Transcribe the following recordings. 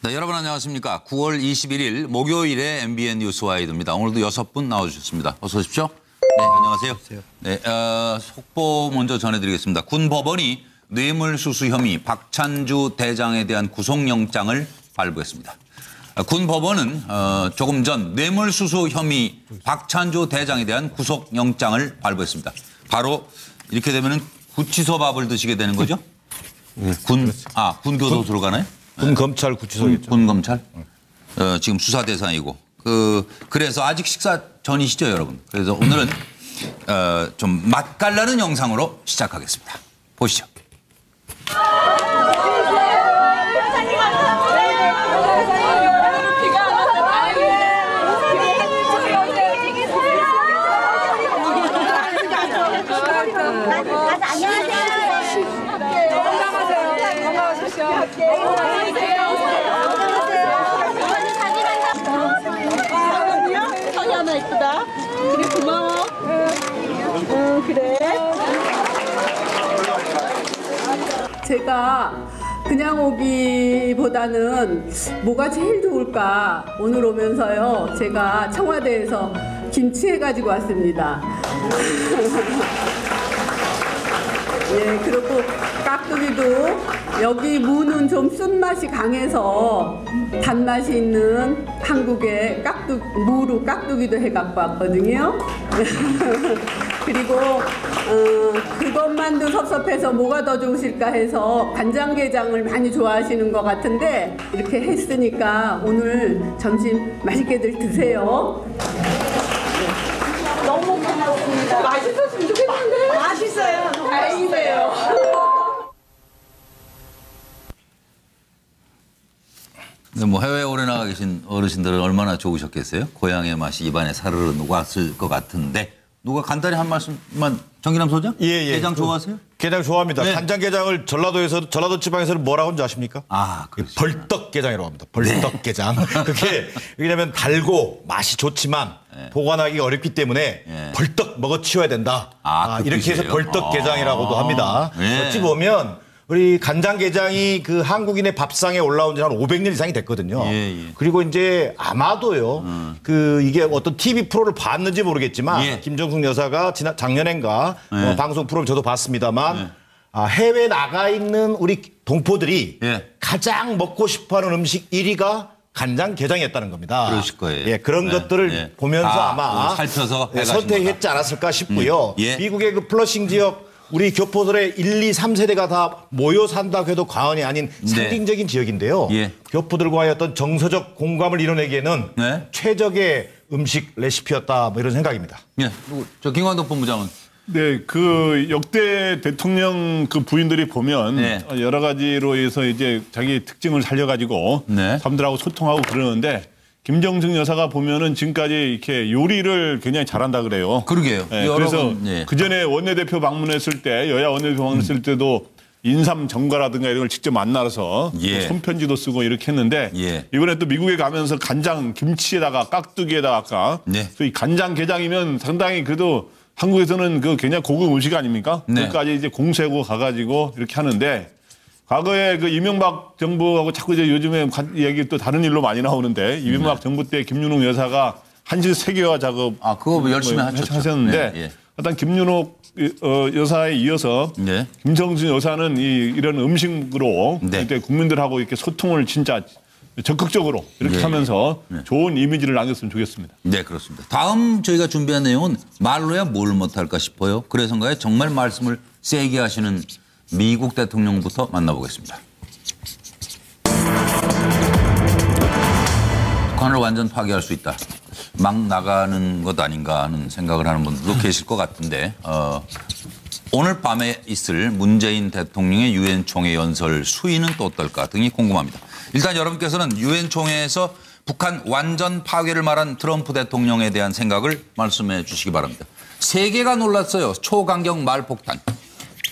네, 여러분 안녕하십니까. 9월 21일 목요일에 MBN 뉴스와이드입니다. 오늘도 6분 나와주셨습니다. 어서 오십시오. 네, 안녕하세요. 네, 속보 먼저 전해드리겠습니다. 군 법원이 뇌물수수 혐의 박찬주 대장에 대한 구속영장을 발부했습니다. 군 법원은 조금 전 뇌물수수 혐의 박찬주 대장에 대한 구속영장을 발부했습니다. 바로 이렇게 되면은 구치소 밥을 드시게 되는 거죠? 군 교도소로 가나요? 군 검찰 구치소겠죠. 군 검찰? 지금 수사 대상이고. 그래서 아직 식사 전이시죠, 여러분. 그래서 오늘은 좀 맛깔나는 영상으로 시작하겠습니다. 보시죠. 선이 하나 이쁘다. 그래 고마워. 그래. 제가 그냥 오기보다는 뭐가 제일 좋을까 오늘 오면서요. 제가 청와대에서 김치 해가지고 왔습니다. 예, 그리고 깍두기도 여기 무는 좀 쓴맛이 강해서 단맛이 있는 한국의 무로 깍두기도 해갖고 왔거든요. 그리고 그것만도 섭섭해서 뭐가 더 좋으실까 해서 간장게장을 많이 좋아하시는 것 같은데 이렇게 했으니까 오늘 점심 맛있게들 드세요. 너무 고맙습니다. 맛있었으면 좋겠는데. 맛있어요. 다행이네요. 네, 뭐 해외에 오래 나가 계신 어르신들은 얼마나 좋으셨겠어요? 고향의 맛이 입안에 사르르 녹았을 것 같은데 누가 간단히 한 말씀만 정기남 소장? 예. 게장 좋아하세요? 게장 좋아합니다. 네. 간장게장을 전라도 지방에서는 뭐라고 하는지 아십니까? 그렇죠. 벌떡게장이라고 합니다. 벌떡게장. 그게 왜냐하면 달고 맛이 좋지만 보관하기 어렵기 때문에 벌떡 먹어치워야 된다. 그 이렇게 해서 뜻이에요? 벌떡게장이라고도 합니다. 어찌 보면 우리 간장게장이 그 한국인의 밥상에 올라온 지 한 500년 이상이 됐거든요. 그리고 이제 아마도요. 이게 어떤 TV 프로를 봤는지 모르겠지만 김정숙 여사가 작년엔가 방송 프로를 저도 봤습니다만 해외 나가 있는 우리 동포들이 가장 먹고 싶어하는 음식 1위가 간장게장이었다는 겁니다. 그러실 거예요. 예, 그런 것들을 보면서 아마 살펴서 선택했지 않았을까 싶고요. 미국의 그 플러싱 지역 우리 교포들의 1, 2, 3세대가 다 모여 산다고 해도 과언이 아닌 상징적인 지역인데요. 교포들과의 어떤 정서적 공감을 이뤄내기에는 최적의 음식 레시피였다 뭐 이런 생각입니다. 저 김광덕 본부장은 네, 그 역대 대통령 그 부인들이 보면 여러 가지로 해서 이제 자기 특징을 살려가지고 사람들하고 소통하고 그러는데 김정숙 여사가 보면은 지금까지 이렇게 요리를 굉장히 잘한다 그래요. 그러게요. 그래서 그 전에 원내대표 방문했을 때 여야 원내대표 방문했을 때도 인삼 정과라든가 이런 걸 직접 만나서 손편지도 쓰고 이렇게 했는데 이번에 또 미국에 가면서 간장 김치에다가 깍두기에다가 아까 이 간장게장이면 상당히 그래도 한국에서는 그 굉장히 고급 음식 아닙니까? 그것까지 이제 공세고 가가지고 이렇게 하는데 과거에 그 이명박 정부하고 자꾸 이제 요즘에 얘기 또 다른 일로 많이 나오는데 이명박 정부 때 김윤옥 여사가 한식 세계화 작업 그거 열심히 하셨는데 일단 김윤옥 여사에 이어서 김정숙 여사는 이런 음식으로 이렇게 국민들하고 이렇게 소통을 진짜 적극적으로 이렇게 하면서 좋은 이미지를 남겼으면 좋겠습니다. 네, 그렇습니다. 다음 저희가 준비한 내용은 말로야 뭘 못할까 싶어요. 그래서인가요? 정말 말씀을 세게 하시는 미국 대통령부터 만나보겠습니다. 북한을 완전 파괴할 수 있다. 막 나가는 것 아닌가 하는 생각을 하는 분들도 계실 것 같은데 오늘 밤에 있을 문재인 대통령의 유엔 총회 연설 수위는 또 어떨까 등이 궁금합니다. 일단 여러분께서는 유엔 총회에서 북한 완전 파괴를 말한 트럼프 대통령에 대한 생각을 말씀해 주시기 바랍니다. 세계가 놀랐어요. 초강경 말폭탄.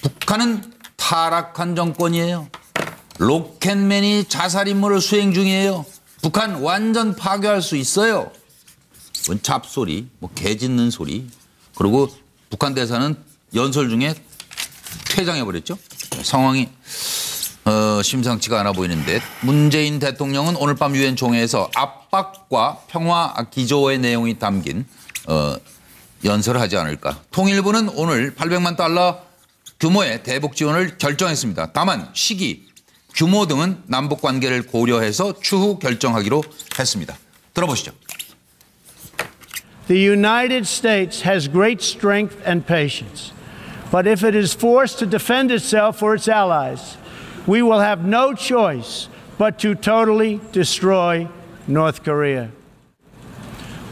북한은 타락한 정권이에요. 로켓맨이 자살 임무를 수행 중이에요. 북한 완전 파괴할 수 있어요. 뭔 잡소리, 뭐 개 짖는 소리. 그리고 북한 대사는 연설 중에 퇴장해버렸죠. 상황이 심상치가 않아 보이는데 문재인 대통령은 오늘 밤 유엔 총회에서 압박과 평화 기조의 내용이 담긴 연설을 하지 않을까. 통일부는 오늘 800만 달러 규모의 대북 지원을 결정했습니다. 다만 시기, 규모 등은 남북 관계를 고려해서 추후 결정하기로 했습니다. 들어보시죠. The United States has great strength and patience, but if it is forced to defend itself or its allies, we will have no choice but to totally destroy North Korea.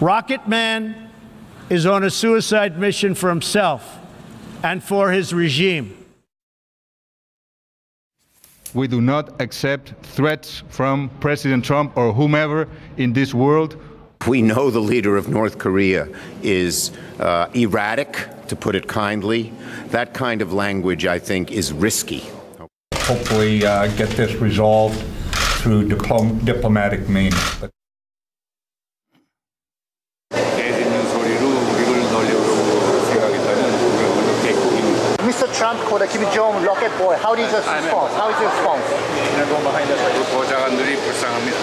Rocket Man is on a suicide mission for himself and for his regime. We do not accept threats from President Trump or whomever in this world. We know the leader of North Korea is erratic, to put it kindly. That kind of language, I think, is risky. Hopefully get this resolved through diplomatic means. Mr. Trump called Kim Jong-un rocket boy. How is your response? How is your response? 보좌관들이 불쌍합니다.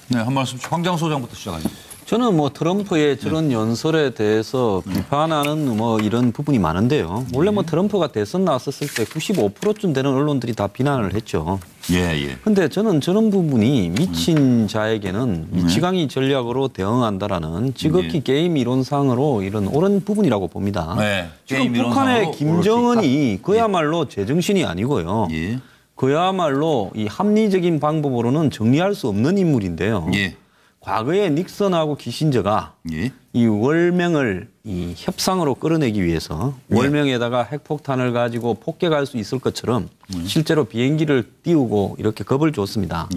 네, 한 말씀 황장 소장부터 시작하죠. 저는 뭐 트럼프의 저런 연설에 대해서 비판하는 뭐 이런 부분이 많은데요. 원래 뭐 트럼프가 대선 나왔었을 때 95%쯤 되는 언론들이 다 비난을 했죠. 예. 근데 저는 저런 부분이 미친 자에게는 미치광이 전략으로 대응한다라는 지극히 게임 이론상으로 이런 옳은 부분이라고 봅니다. 네, 지금 북한의 김정은이 그야말로 제정신이 아니고요. 예. 그야말로 이 합리적인 방법으로는 정리할 수 없는 인물인데요. 예. 과거에 닉슨하고 키신저가 이 월명을 이 협상으로 끌어내기 위해서 월명에다가 핵폭탄을 가지고 폭격할 수 있을 것처럼 실제로 비행기를 띄우고 이렇게 겁을 줬습니다.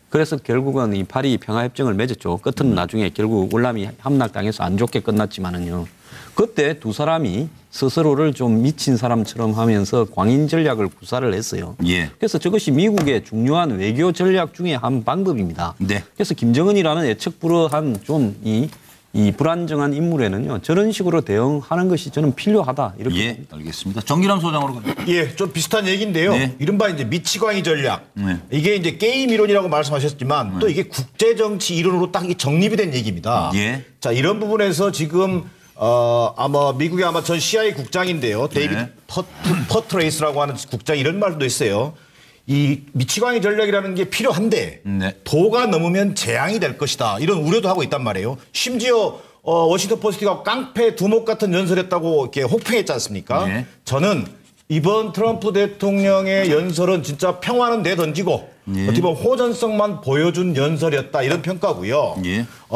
그래서 결국은 이 파리 평화협정을 맺었죠. 끝은 나중에 결국 월남이 함락당해서 안 좋게 끝났지만은요. 그때 두 사람이 스스로를 좀 미친 사람처럼 하면서 광인 전략을 구사를 했어요. 그래서 저것이 미국의 중요한 외교 전략 중에 한 방법입니다. 그래서 김정은이라는 예측불허한 좀 이 불안정한 인물에는요. 저런 식으로 대응하는 것이 저는 필요하다. 이렇게 봅니다. 알겠습니다. 정기람 소장으로 갑니다. 예, 좀 비슷한 얘기인데요. 이른바 이제 미치광이 전략. 이게 이제 게임 이론이라고 말씀하셨지만 또 이게 국제 정치 이론으로 딱 이게 정립이 된 얘기입니다. 자, 이런 부분에서 지금 아마 미국의 아마 전 CIA 국장인데요. 데이비드 퍼트레이스라고 하는 국장이 이런 말도 했어요. 이 미치광이 전략이라는 게 필요한데 도가 넘으면 재앙이 될 것이다. 이런 우려도 하고 있단 말이에요. 심지어 워싱턴 포스트가 깡패 두목 같은 연설했다고 이렇게 혹평했지 않습니까? 저는 이번 트럼프 대통령의 연설은 진짜 평화는 내던지고 어떻게 보면 호전성만 보여준 연설이었다. 이런 평가고요.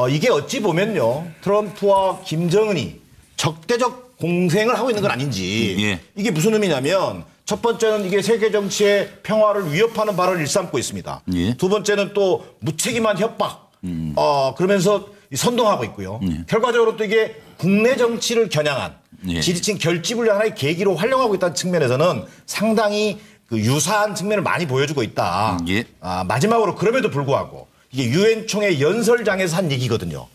이게 어찌 보면요. 트럼프와 김정은이 적대적 공생을 하고 있는 건 아닌지. 이게 무슨 의미냐면 첫 번째는 이게 세계 정치의 평화를 위협하는 발언을 일삼고 있습니다. 두 번째는 또 무책임한 협박. 그러면서 선동하고 있고요. 결과적으로 또 이게 국내 정치를 겨냥한 지지층 결집을 하나의 계기로 활용하고 있다는 측면에서는 상당히 그 유사한 측면을 많이 보여주고 있다. 마지막으로 그럼에도 불구하고 이게 유엔 총회 연설장에서 한 얘기거든요.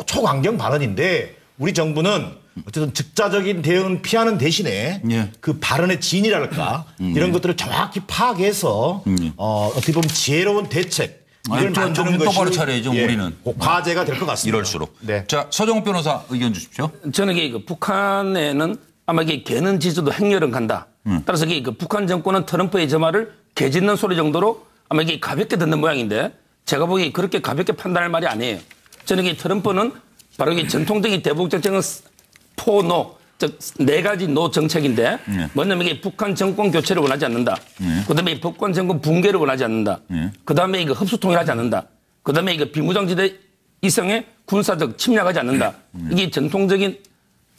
초강경 발언인데 우리 정부는 어쨌든 즉자적인 대응은 피하는 대신에 그 발언의 진이랄까 이런 것들을 정확히 파악해서 어떻게 보면 지혜로운 대책 이걸 만드는 것이 똑바로 차려야죠. 우리는 과제가 될 것 같습니다. 이럴수록. 자, 서정욱 변호사 의견 주십시오. 저는 이게 북한에는 아마 이게 개는 지지도 행렬은 간다. 따라서 이게 그 북한 정권은 트럼프의 저 말을 개 짖는 소리 정도로 아마 이게 가볍게 듣는 모양인데 제가 보기에 그렇게 가볍게 판단할 말이 아니에요. 저는 이게 트럼프는 바로 이게 전통적인 대북 정책은 포노, 즉 네 가지 노 정책인데 뭐냐면 이게 북한 정권 교체를 원하지 않는다. 그다음에 북한 정권 붕괴를 원하지 않는다. 그다음에 이거 흡수 통일하지 않는다. 그다음에 이거 비무장지대 이성의 군사적 침략하지 않는다. 이게 전통적인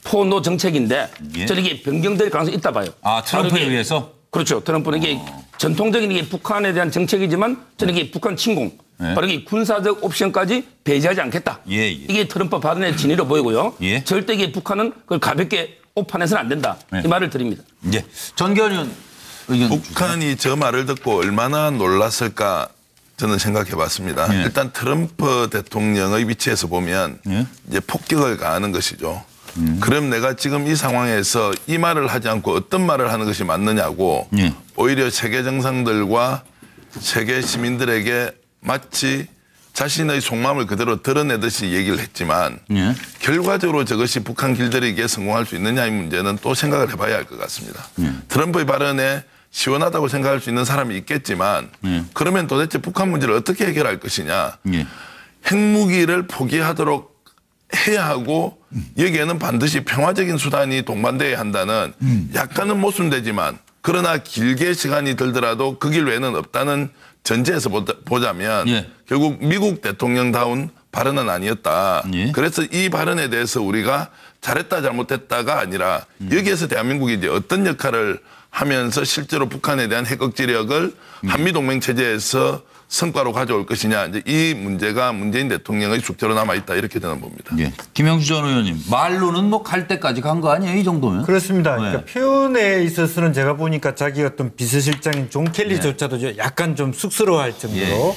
포노 정책인데 저는 이게 변경될 가능성이 있다 봐요. 아, 트럼프에 의해서? 그렇죠. 트럼프는 이게 전통적인 이게 북한에 대한 정책이지만 저는 이게 북한 침공, 바로 이게 군사적 옵션까지 배제하지 않겠다. 이게 트럼프 발언의 진위로 보이고요. 절대 이게 북한은 그걸 가볍게 오판해서는 안 된다. 이 말을 드립니다. 전결은 의견 북한이 저 말을 듣고 얼마나 놀랐을까 저는 생각해 봤습니다. 일단 트럼프 대통령의 위치에서 보면 이제 폭격을 가하는 것이죠. 그럼 내가 지금 이 상황에서 이 말을 하지 않고 어떤 말을 하는 것이 맞느냐고 오히려 세계 정상들과 세계 시민들에게 마치 자신의 속마음을 그대로 드러내듯이 얘기를 했지만 결과적으로 저것이 북한 길들이기에 성공할 수 있느냐의 문제는 또 생각을 해봐야 할 것 같습니다. 트럼프의 발언에 시원하다고 생각할 수 있는 사람이 있겠지만 그러면 도대체 북한 문제를 어떻게 해결할 것이냐. 핵무기를 포기하도록 해야 하고 여기에는 반드시 평화적인 수단이 동반돼야 한다는 약간은 모순되지만 그러나 길게 시간이 들더라도 그 길 외에는 없다는 전제에서 보자면 결국 미국 대통령다운 발언은 아니었다. 그래서 이 발언에 대해서 우리가 잘했다 잘못했다가 아니라 여기에서 대한민국이 이제 어떤 역할을 하면서 실제로 북한에 대한 핵 억지력을 한미동맹 체제에서 성과로 가져올 것이냐. 이제 이 문제가 문재인 대통령의 숙제로 남아있다. 이렇게 저는 봅니다. 김영수 전 의원님, 말로는 뭐 갈 때까지 간 거 아니에요? 이 정도면? 그렇습니다. 그러니까 표현에 있어서는 제가 보니까 자기 어떤 비서실장인 존 켈리조차도 약간 좀 쑥스러워할 정도로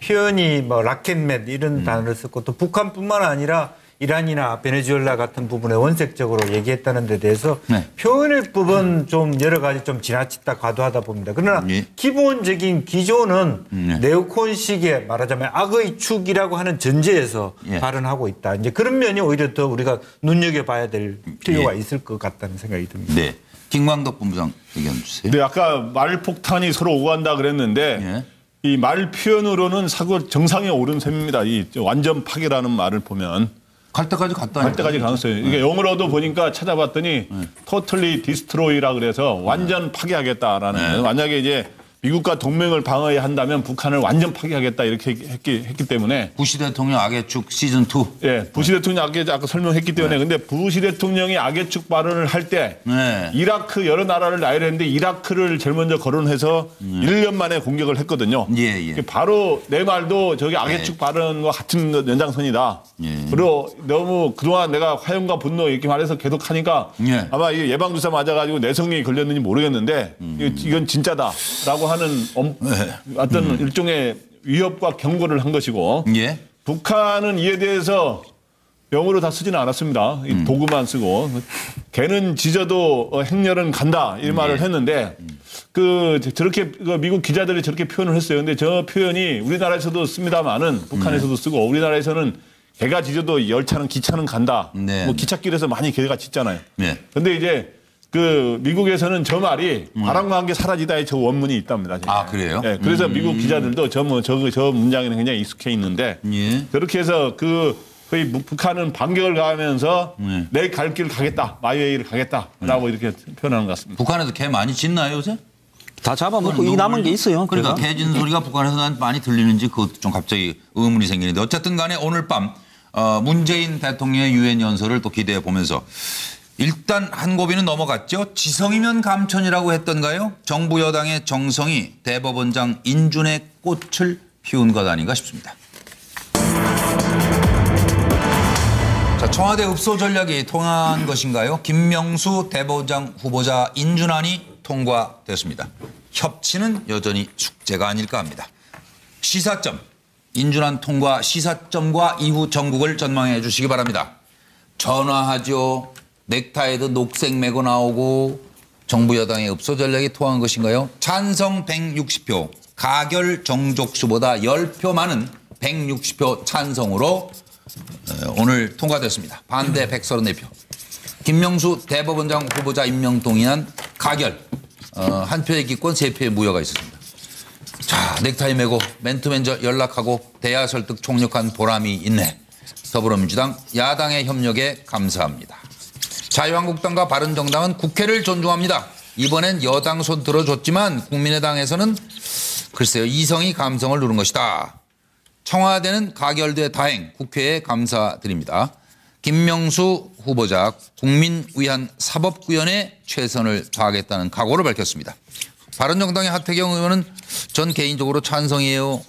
표현이 뭐 라켓맨 이런 단어를 썼고 또 북한뿐만 아니라 이란이나 베네수엘라 같은 부분에 원색적으로 얘기했다는 데 대해서 표현의 부분 좀 여러 가지 좀 지나치다 과도하다 봅니다. 그러나 기본적인 기조는 네오콘식의 말하자면 악의 축이라고 하는 전제에서 발언하고 있다. 이제 그런 면이 오히려 더 우리가 눈여겨봐야 될 필요가 있을 것 같다는 생각이 듭니다. 네. 김광덕 본부장 의견 주세요. 네, 아까 말폭탄이 서로 오간다 그랬는데 이 말 표현으로는 사고 정상에 오른 셈입니다. 이 완전 파괴라는 말을 보면. 갈 때까지 갔다. 갈 때까지 갔어요. 이게 영어로도 보니까 찾아봤더니 totally destroy라 그래서 완전 파괴하겠다라는. 만약에 이제 미국과 동맹을 방어해야 한다면 북한을 완전 파괴하겠다 이렇게 했기 때문에. 부시 대통령 악의 축 시즌 2. 예, 부시 대통령 악의 축 아까 설명했기 때문에. 근데 부시 대통령이 악의 축 발언을 할 때 이라크 여러 나라를 나열했는데 이라크를 제일 먼저 거론해서 1년 만에 공격을 했거든요. 바로 내 말도 저기 악의 축 발언과 같은 연장선이다. 그리고 너무 그동안 내가 화염과 분노 이렇게 말해서 계속 하니까 아마 이게 예방주사 맞아가지고 내성이 걸렸는지 모르겠는데 이건 진짜다라고 하는 어떤 일종의 위협과 경고를 한 것이고 북한은 이에 대해서 영어로 다 쓰지는 않았습니다. 이 도구만 쓰고 개는 짖어도 행렬은 간다 이 말을 했는데 저렇게 미국 기자들이 저렇게 표현을 했어요. 근데 저 표현이 우리나라에서도 씁니다만은 북한에서도 쓰고 우리나라에서는 개가 짖어도 열차는 기차는 간다. 뭐 기찻길에서 많이 개가 짖잖아요. 근데 이제 미국에서는 저 말이 바람과 함께 사라지다의 저 원문이 있답니다. 아, 그래요? 네, 그래서 미국 기자들도 저 문장에는 굉장히 익숙해 있는데 그렇게 해서 거의 북한은 반격을 가하면서 내 갈 길 가겠다. 마이웨이를 가겠다라고 이렇게 표현하는 것 같습니다. 북한에도 개 많이 짖나요, 요새? 다 잡아먹고 이 남은 게 있어요. 그러니까 개 짖는 소리가 북한에서 많이 들리는지 그것도 좀 갑자기 의문이 생기는데 어쨌든 간에 오늘 밤 문재인 대통령의 유엔 연설을 또 기대해 보면서 일단 한 고비는 넘어갔죠. 지성이면 감천이라고 했던가요? 정부 여당의 정성이 대법원장 인준의 꽃을 피운 것 아닌가 싶습니다. 자, 청와대 읍소 전략이 통한 것인가요? 김명수 대법원장 후보자 인준안이 통과됐습니다. 협치는 여전히 숙제가 아닐까 합니다. 시사점, 인준안 통과 시사점과 이후 전국을 전망해 주시기 바랍니다. 전화하죠. 넥타이도 녹색 메고 나오고 정부 여당의 읍소 전략이 통한 것인가요? 찬성 160표, 가결 정족수보다 10표 많은 160표 찬성으로 오늘 통과됐습니다. 반대 134표. 김명수 대법원장 후보자 임명 동의안 가결. 한 표의 기권, 3표의 무효가 있었습니다. 자, 넥타이 메고 맨투맨 연락하고 대화 설득 총력한 보람이 있네. 더불어민주당 야당의 협력에 감사합니다. 자유한국당과 바른정당은 국회를 존중합니다. 이번엔 여당 손 들어줬지만 국민의당에서는 글쎄요, 이성이 감성을 누른 것이다. 청와대는 가결돼 다행, 국회에 감사드립니다. 김명수 후보자 국민 위한 사법구현에 최선을 다하겠다는 각오를 밝혔습니다. 바른정당의 하태경 의원은 전 개인적으로 찬성이에요.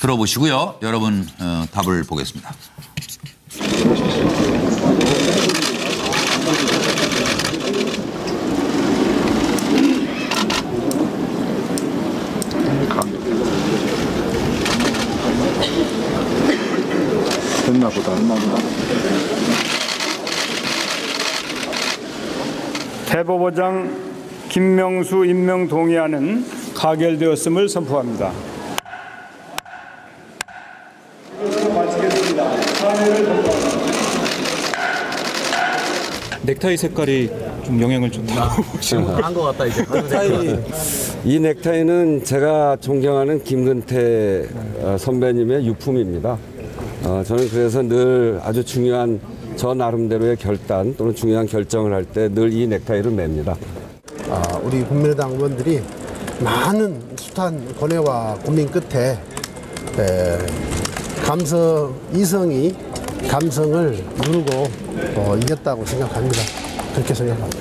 들어보시고요. 여러분 답을 보겠습니다. 됐나 보다. 대법원장 김명수 임명 동의안은 가결되었음을 선포합니다. 마치겠습니다. 사회를 선포합니다. 넥타이 색깔이 좀 영향을 줬다고 보시는 한것 같다 이제. 이 넥타이는 제가 존경하는 김근태 선배님의 유품입니다. 저는 그래서 늘 아주 중요한 저 나름대로의 결단 또는 중요한 결정을 할 때 늘 이 넥타이를 맵니다. 우리 국민의당 의원들이 많은 숱한 고뇌와 고민 끝에 이성이 감성을 누르고 이겼다고 생각합니다. 그렇게 생각합니다.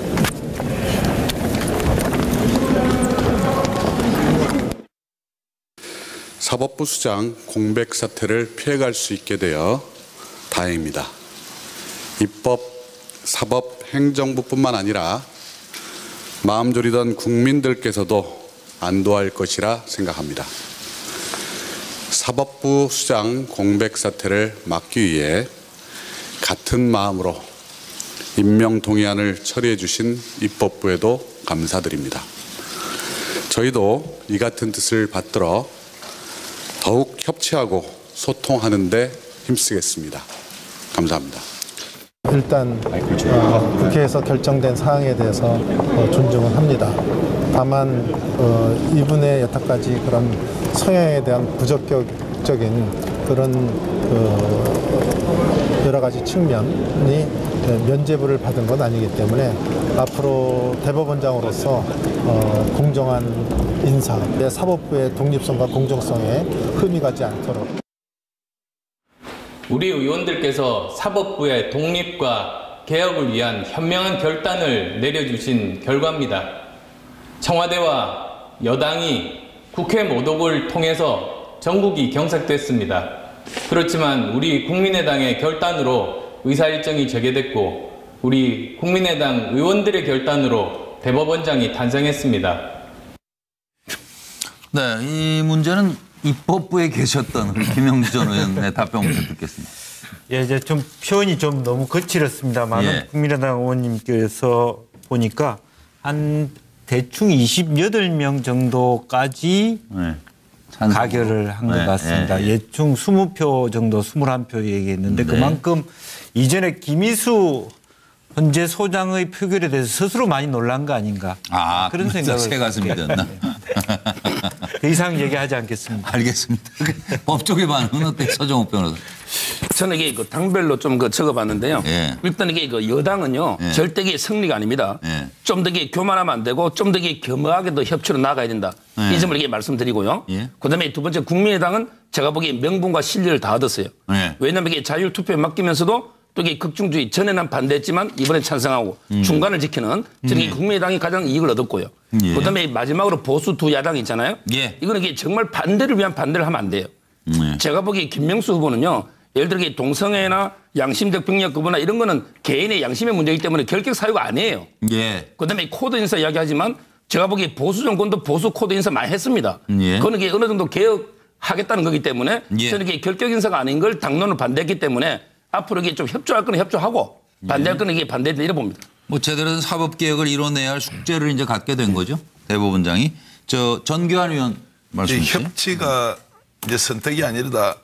사법부 수장 공백 사태를 피해갈 수 있게 되어 다행입니다. 입법, 사법, 행정부뿐만 아니라 마음 졸이던 국민들께서도 안도할 것이라 생각합니다. 사법부 수장 공백 사태를 막기 위해 같은 마음으로 임명 동의안을 처리해 주신 입법부에도 감사드립니다. 저희도 이 같은 뜻을 받들어 더욱 협치하고 소통하는 데 힘쓰겠습니다. 감사합니다. 일단 국회에서 결정된 사항에 대해서 존중을 합니다. 다만 이분의 여태까지 그런 성향에 대한 부적격적인 그런 여러 가지 측면이 면죄부를 받은 건 아니기 때문에 앞으로 대법원장으로서 공정한 인사, 사법부의 독립성과 공정성에 흠이 가지 않도록. 우리 의원들께서 사법부의 독립과 개혁을 위한 현명한 결단을 내려주신 결과입니다. 청와대와 여당이 국회 모독을 통해서 전국이 경색됐습니다. 그렇지만 우리 국민의당의 결단으로 의사일정이 재개됐고 우리 국민의당 의원들의 결단으로 대법원장이 탄생했습니다. 네, 이 문제는 입법부에 계셨던 김영주 전 의원의 답변 먼저 듣겠습니다. 예, 이제 좀 표현이 좀 너무 거칠었습니다. 많은 예. 국민의당 의원님께서 보니까 한 대충 28명 정도까지 가결을 한 것 같습니다. 예충 20표 정도, 21표 얘기했는데 그만큼 이전에 김희수 헌재 소장의 표결에 대해서 스스로 많이 놀란 거 아닌가. 그런 생각을. 새 가슴이 됐나? 그 이상 얘기하지 않겠습니다. 알겠습니다. 법조계 반응은 어때요? 서정욱 변호사. 저는 이게 당별로 좀 적어봤는데요. 일단 이게 여당은요, 절대 이게 승리가 아닙니다. 좀 더 교만하면 안 되고 좀 더 겸허하게 더 협치로 나가야 된다. 이 점을 이게 말씀드리고요. 그다음에 두 번째 국민의당은 제가 보기에 명분과 실리를 다 얻었어요. 왜냐하면 이게 자율투표에 맡기면서도 또 이게 극중주의, 전에는 반대했지만 이번에 찬성하고 중간을 지키는 저는 국민의당이 가장 이익을 얻었고요. 그다음에 마지막으로 보수 두 야당 있잖아요. 이거는 이게 정말 반대를 위한 반대를 하면 안 돼요. 제가 보기에 김명수 후보는요. 예를 들어 동성애나 양심적 병력 구분이나 이런 거는 개인의 양심의 문제이기 때문에 결격 사유가 아니에요. 그다음에 코드 인사 이야기하지만 제가 보기에 보수 정권도 보수 코드 인사 많이 했습니다. 그거는 이게 어느 정도 개혁하겠다는 거기 때문에 저는 이게 결격 인사가 아닌 걸 당론을 반대했기 때문에 앞으로 이게 좀 협조할 거는 협조하고 반대할 거는 이게 반대다 이래 봅니다. 뭐 제대로 된 사법 개혁을 이뤄내야 할 숙제를 이제 갖게 된 거죠. 대법원장이. 전규환 의원 말씀 주세요. 협치가 이제 선택이 아니라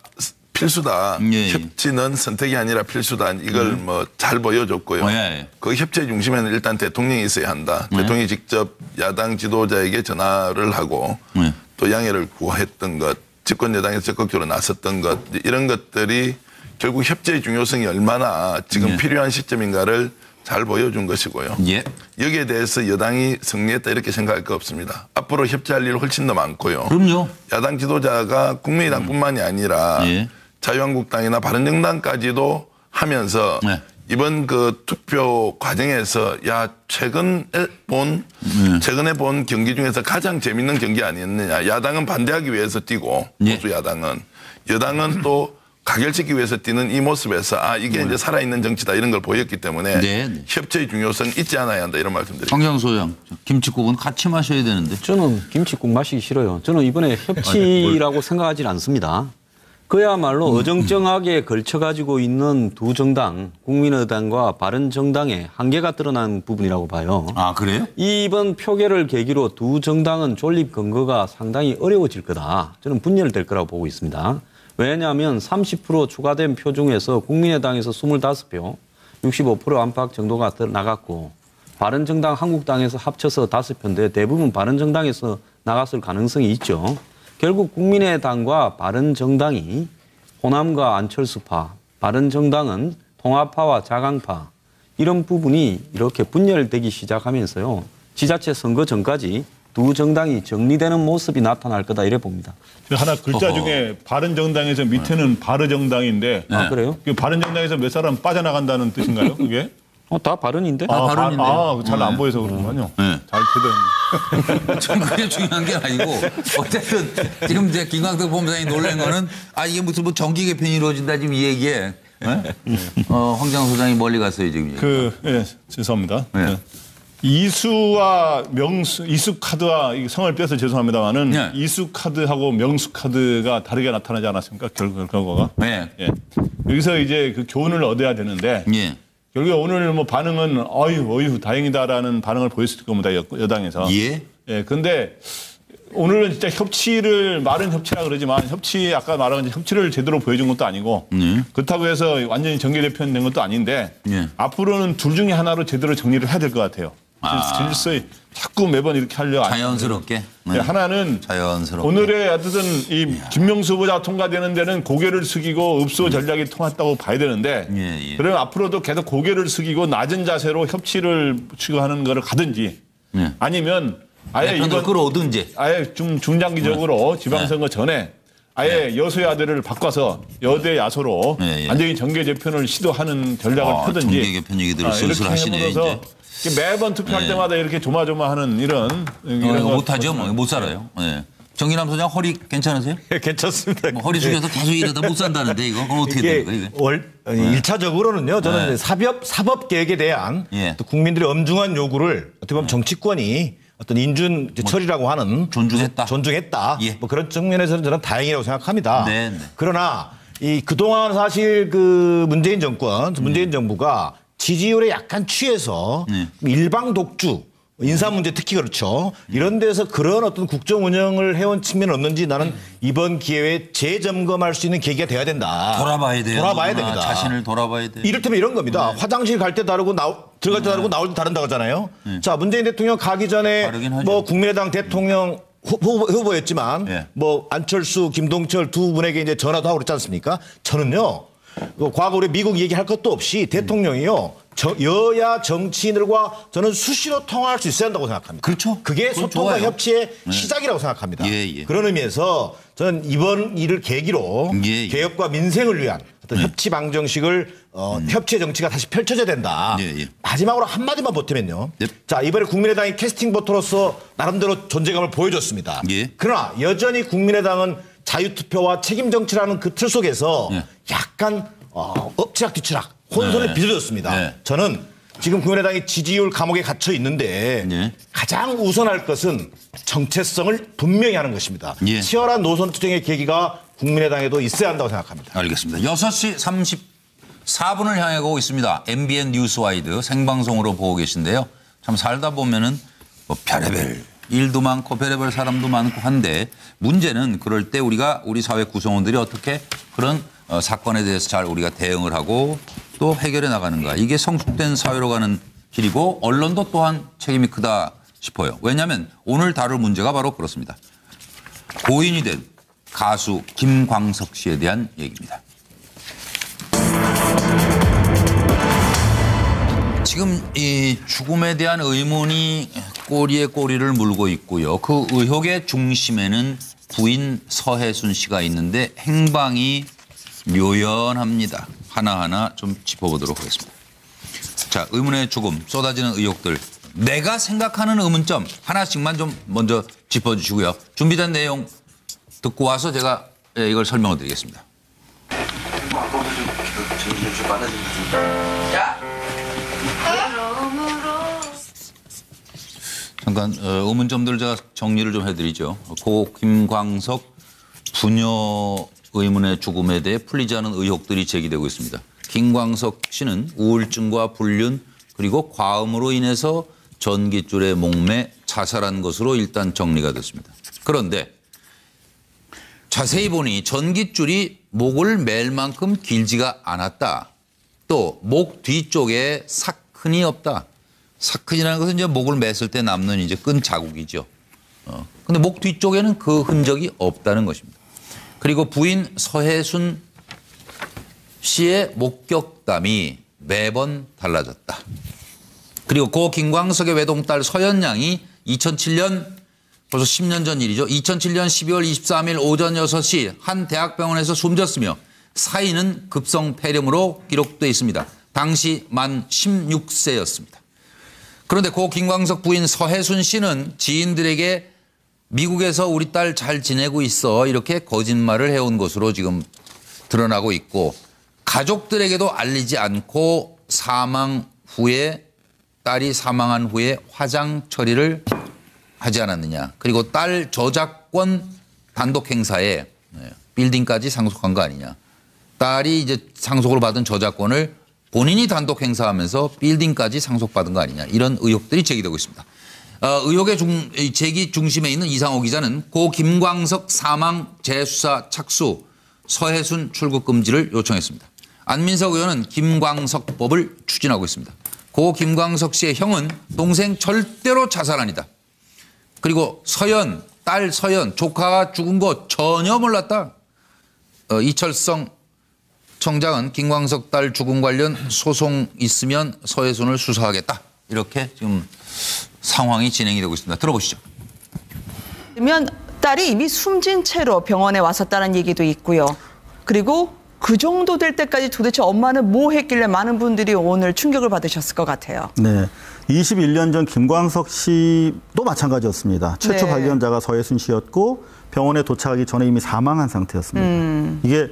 필수다. 협치는 선택이 아니라 필수다. 이걸 뭐 잘 보여줬고요. 그 협치의 중심에는 일단 대통령이 있어야 한다. 대통령이 직접 야당 지도자에게 전화를 하고 또 양해를 구했던 것, 집권 여당에서 적극적으로 나섰던 것, 이런 것들이 결국 협치의 중요성이 얼마나 지금 필요한 시점인가를 잘 보여준 것이고요. 여기에 대해서 여당이 승리했다 이렇게 생각할 거 없습니다. 앞으로 협치할 일 훨씬 더 많고요. 그럼요. 야당 지도자가 국민의당뿐만이 아니라 자유한국당이나 바른정당까지도 하면서 이번 그 투표 과정에서 최근에 본 경기 중에서 가장 재밌는 경기 아니었느냐. 야당은 반대하기 위해서 뛰고 보수 야당은, 여당은 또 가결시키기 위해서 뛰는 이 모습에서 이게 이제 살아있는 정치다 이런 걸 보였기 때문에 협치의 중요성 잊지 않아야 한다 이런 말씀드립니다. 황교안 소장, 김칫국은 같이 마셔야 되는데. 저는 김칫국 마시기 싫어요. 저는 이번에 협치라고 생각하지는 않습니다. 그야말로 어정쩡하게 걸쳐가지고 있는 두 정당, 국민의당과 바른정당의 한계가 드러난 부분이라고 봐요. 아, 그래요? 이번 표결을 계기로 두 정당은 존립 근거가 상당히 어려워질 거다. 저는 분열될 거라고 보고 있습니다. 왜냐하면 30% 추가된 표 중에서 국민의당에서 25표, 65% 안팎 정도가 나갔고 바른정당, 한국당에서 합쳐서 5표인데 대부분 바른정당에서 나갔을 가능성이 있죠. 결국 국민의당과 바른정당이 호남과 안철수파, 바른정당은 통합파와 자강파 이런 부분이 이렇게 분열되기 시작하면서요. 지자체 선거 전까지 두 정당이 정리되는 모습이 나타날 거다 이래 봅니다. 하나 글자 중에 바른정당에서 밑에는 바르정당인데 아, 그래요? 그 바른정당에서 몇 사람 빠져나간다는 뜻인가요? 그게? 다 바른인데? 바른인데. 잘 안 보여서 그런군요. 잘 표현. 전 그게 중요한 게 아니고 어쨌든 지금 이제 김광석 본부장이 놀란 거는 이게 무슨 뭐 정기 개편이 이루어진다 지금 이 얘기에 황장 소장이 멀리 갔어요 지금. 죄송합니다. 이수와 이수 카드와 성을 빼서 죄송합니다만은 이수 카드하고 명수 카드가 다르게 나타나지 않았습니까? 결과가. 네. 여기서 이제 그 교훈을 얻어야 되는데 결국에 오늘 뭐 반응은 어휴 다행이다라는 반응을 보였을 겁니다. 여당에서. 근데 오늘은 진짜 마른 협치라 그러지만 아까 말한 협치를 제대로 보여준 것도 아니고 그렇다고 해서 완전히 정계 대표된 것도 아닌데 앞으로는 둘 중에 하나로 제대로 정리를 해야 될 것 같아요. 질서에 자꾸 매번 이렇게 하려 자연스럽게. 하나는 자연스럽게. 오늘의 어쨌든 이 김명수 후보자 통과되는 데는 고개를 숙이고 읍소 전략이 통했다고 봐야 되는데 그러면 앞으로도 계속 고개를 숙이고 낮은 자세로 협치를 추구하는 거를 가든지 아니면 아예 이번 끌어오든지 아예 중장기적으로 지방선거 전에 아예 여소야대를 바꿔서 여대 야소로 완전히 정계 재편을 시도하는 전략을 펴든지 정계 개편 얘기들을 슬슬 하시네 이제. 매번 투표할 때마다 이렇게 조마조마하는 이런 못하죠. 못 살아요. 정기남 소장 허리 괜찮으세요? 괜찮습니다. 허리 숙여서 계속 이러다 못 산다는데 이거 그럼 어떻게 돼요? 이게? 1차적으로는요. 저는 사법 개혁에 대한 또 국민들의 엄중한 요구를 어떻게 보면 정치권이 어떤 인준 처리라고 하는 존중했다. 뭐 그런 측면에서는 저는 다행이라고 생각합니다. 그러나 그동안 사실 그 문재인 정부가 지지율에 약간 취해서 일방 독주, 인사 문제 특히 그렇죠. 이런 데서 그런 어떤 국정 운영을 해온 측면은 없는지 나는 이번 기회에 재점검할 수 있는 계기가 돼야 된다. 돌아봐야 돼요. 돌아봐야 됩니다. 자신을 돌아봐야 돼요. 이를테면 이런 겁니다. 화장실 갈 때 다르고 들어갈 때 다르고 나올 때 다른다고 하잖아요. 자, 문재인 대통령 가기 전에 뭐 국민의당 대통령 후보였지만 뭐 안철수, 김동철 두 분에게 이제 전화도 하고 그랬지 않습니까? 저는요. 과거 우리 미국 얘기할 것도 없이 대통령이요. 여야 정치인들과 저는 수시로 통화할 수 있어야 한다고 생각합니다. 그렇죠. 그게 소통과 협치의 시작이라고 생각합니다. 그런 의미에서 저는 이번 일을 계기로 개혁과 민생을 위한 어떤 협치 방정식을 협치의 정치가 다시 펼쳐져야 된다. 마지막으로 한마디만 보태면요. 자, 이번에 국민의당이 캐스팅 보터로서 나름대로 존재감을 보여줬습니다. 그러나 여전히 국민의당은 자유투표와 책임정치라는 그 틀 속에서 약간 엎치락뒤치락 혼선을 빚어줬습니다. 저는 지금 국민의당이 지지율 감옥에 갇혀 있는데 가장 우선할 것은 정체성을 분명히 하는 것입니다. 치열한 노선 투쟁의 계기가 국민의당에도 있어야 한다고 생각합니다. 알겠습니다. 6시 34분을 향해 가고 있습니다. MBN 뉴스와이드 생방송으로 보고 계신데요. 참 살다 보면은 뭐 별의별 일도 많고 별의별 사람도 많고 한데 문제는 그럴 때 우리 사회 구성원들이 어떻게 그런 사건에 대해서 잘 우리가 대응을 하고 또 해결해 나가는가. 이게 성숙된 사회로 가는 길이고 언론도 또한 책임이 크다 싶어요. 왜냐하면 오늘 다룰 문제가 바로 그렇습니다. 고인이 된 가수 김광석 씨에 대한 얘기입니다. 지금 이 죽음에 대한 의문이 꼬리에 꼬리를 물고 있고요. 그 의혹의 중심에는 부인 서혜순 씨가 있는데 행방이 묘연합니다. 하나하나 좀 짚어보도록 하겠습니다. 자, 의문의 죽음, 쏟아지는 의혹들. 내가 생각하는 의문점 하나씩만 좀 먼저 짚어주시고요. 준비된 내용 듣고 와서 제가 이걸 설명을 드리겠습니다. 잠깐 의문점들 제가 정리를 좀 해드리죠. 고 김광석 부녀 의문의 죽음에 대해 풀리지 않은 의혹들이 제기되고 있습니다. 김광석 씨는 우울증과 불륜 그리고 과음으로 인해서 전깃줄에 목매 자살한 것으로 일단 정리가 됐습니다. 그런데 자세히 보니 전깃줄이 목을 맬 만큼 길지가 않았다. 또 목 뒤쪽에 사큰이 없다. 사큰이라는 것은 이제 목을 맸을 때 남는 이제 끈 자국이죠. 근데 목 뒤쪽에는 그 흔적이 없다는 것입니다. 그리고 부인 서혜순 씨의 목격담이 매번 달라졌다. 그리고 고 김광석의 외동딸 서연 양이 2007년 벌써 10년 전 일이죠. 2007년 12월 23일 오전 6시 한 대학병원에서 숨졌으며 사인은 급성 폐렴으로 기록돼 있습니다. 당시 만 16세였습니다. 그런데 고 김광석 부인 서혜순 씨는 지인들에게 미국에서 우리 딸 잘 지내고 있어 이렇게 거짓말을 해온 것으로 지금 드러나고 있고 가족들에게도 알리지 않고 딸이 사망한 후에 화장 처리를 하지 않았느냐. 그리고 딸 저작권 단독 행사에 빌딩까지 상속한 거 아니냐. 딸이 이제 상속을 받은 저작권을 본인이 단독 행사하면서 빌딩까지 상속받은 거 아니냐. 이런 의혹들이 제기되고 있습니다. 의혹의 제기 중심에 있는 이상호 기자는 고 김광석 사망 재수사 착수 서혜순 출국 금지를 요청했습니다. 안민석 의원은 김광석법을 추진하고 있습니다. 고 김광석 씨의 형은 동생 절대로 자살 아니다. 그리고 딸 서연, 조카가 죽은 거 전혀 몰랐다. 이철성 청장은 김광석 딸 죽음 관련 소송 있으면 서혜순을 수사하겠다. 이렇게 지금 상황이 진행이 되고 있습니다. 들어보시죠. 그러면 딸이 이미 숨진 채로 병원에 왔었다는 얘기도 있고요. 그리고 그 정도 될 때까지 도대체 엄마는 뭐 했길래 많은 분들이 오늘 충격을 받으셨을 것 같아요. 네. 21년 전 김광석 씨도 마찬가지였습니다. 최초 네. 발견자가 서혜순 씨였고 병원에 도착하기 전에 이미 사망한 상태였습니다. 이게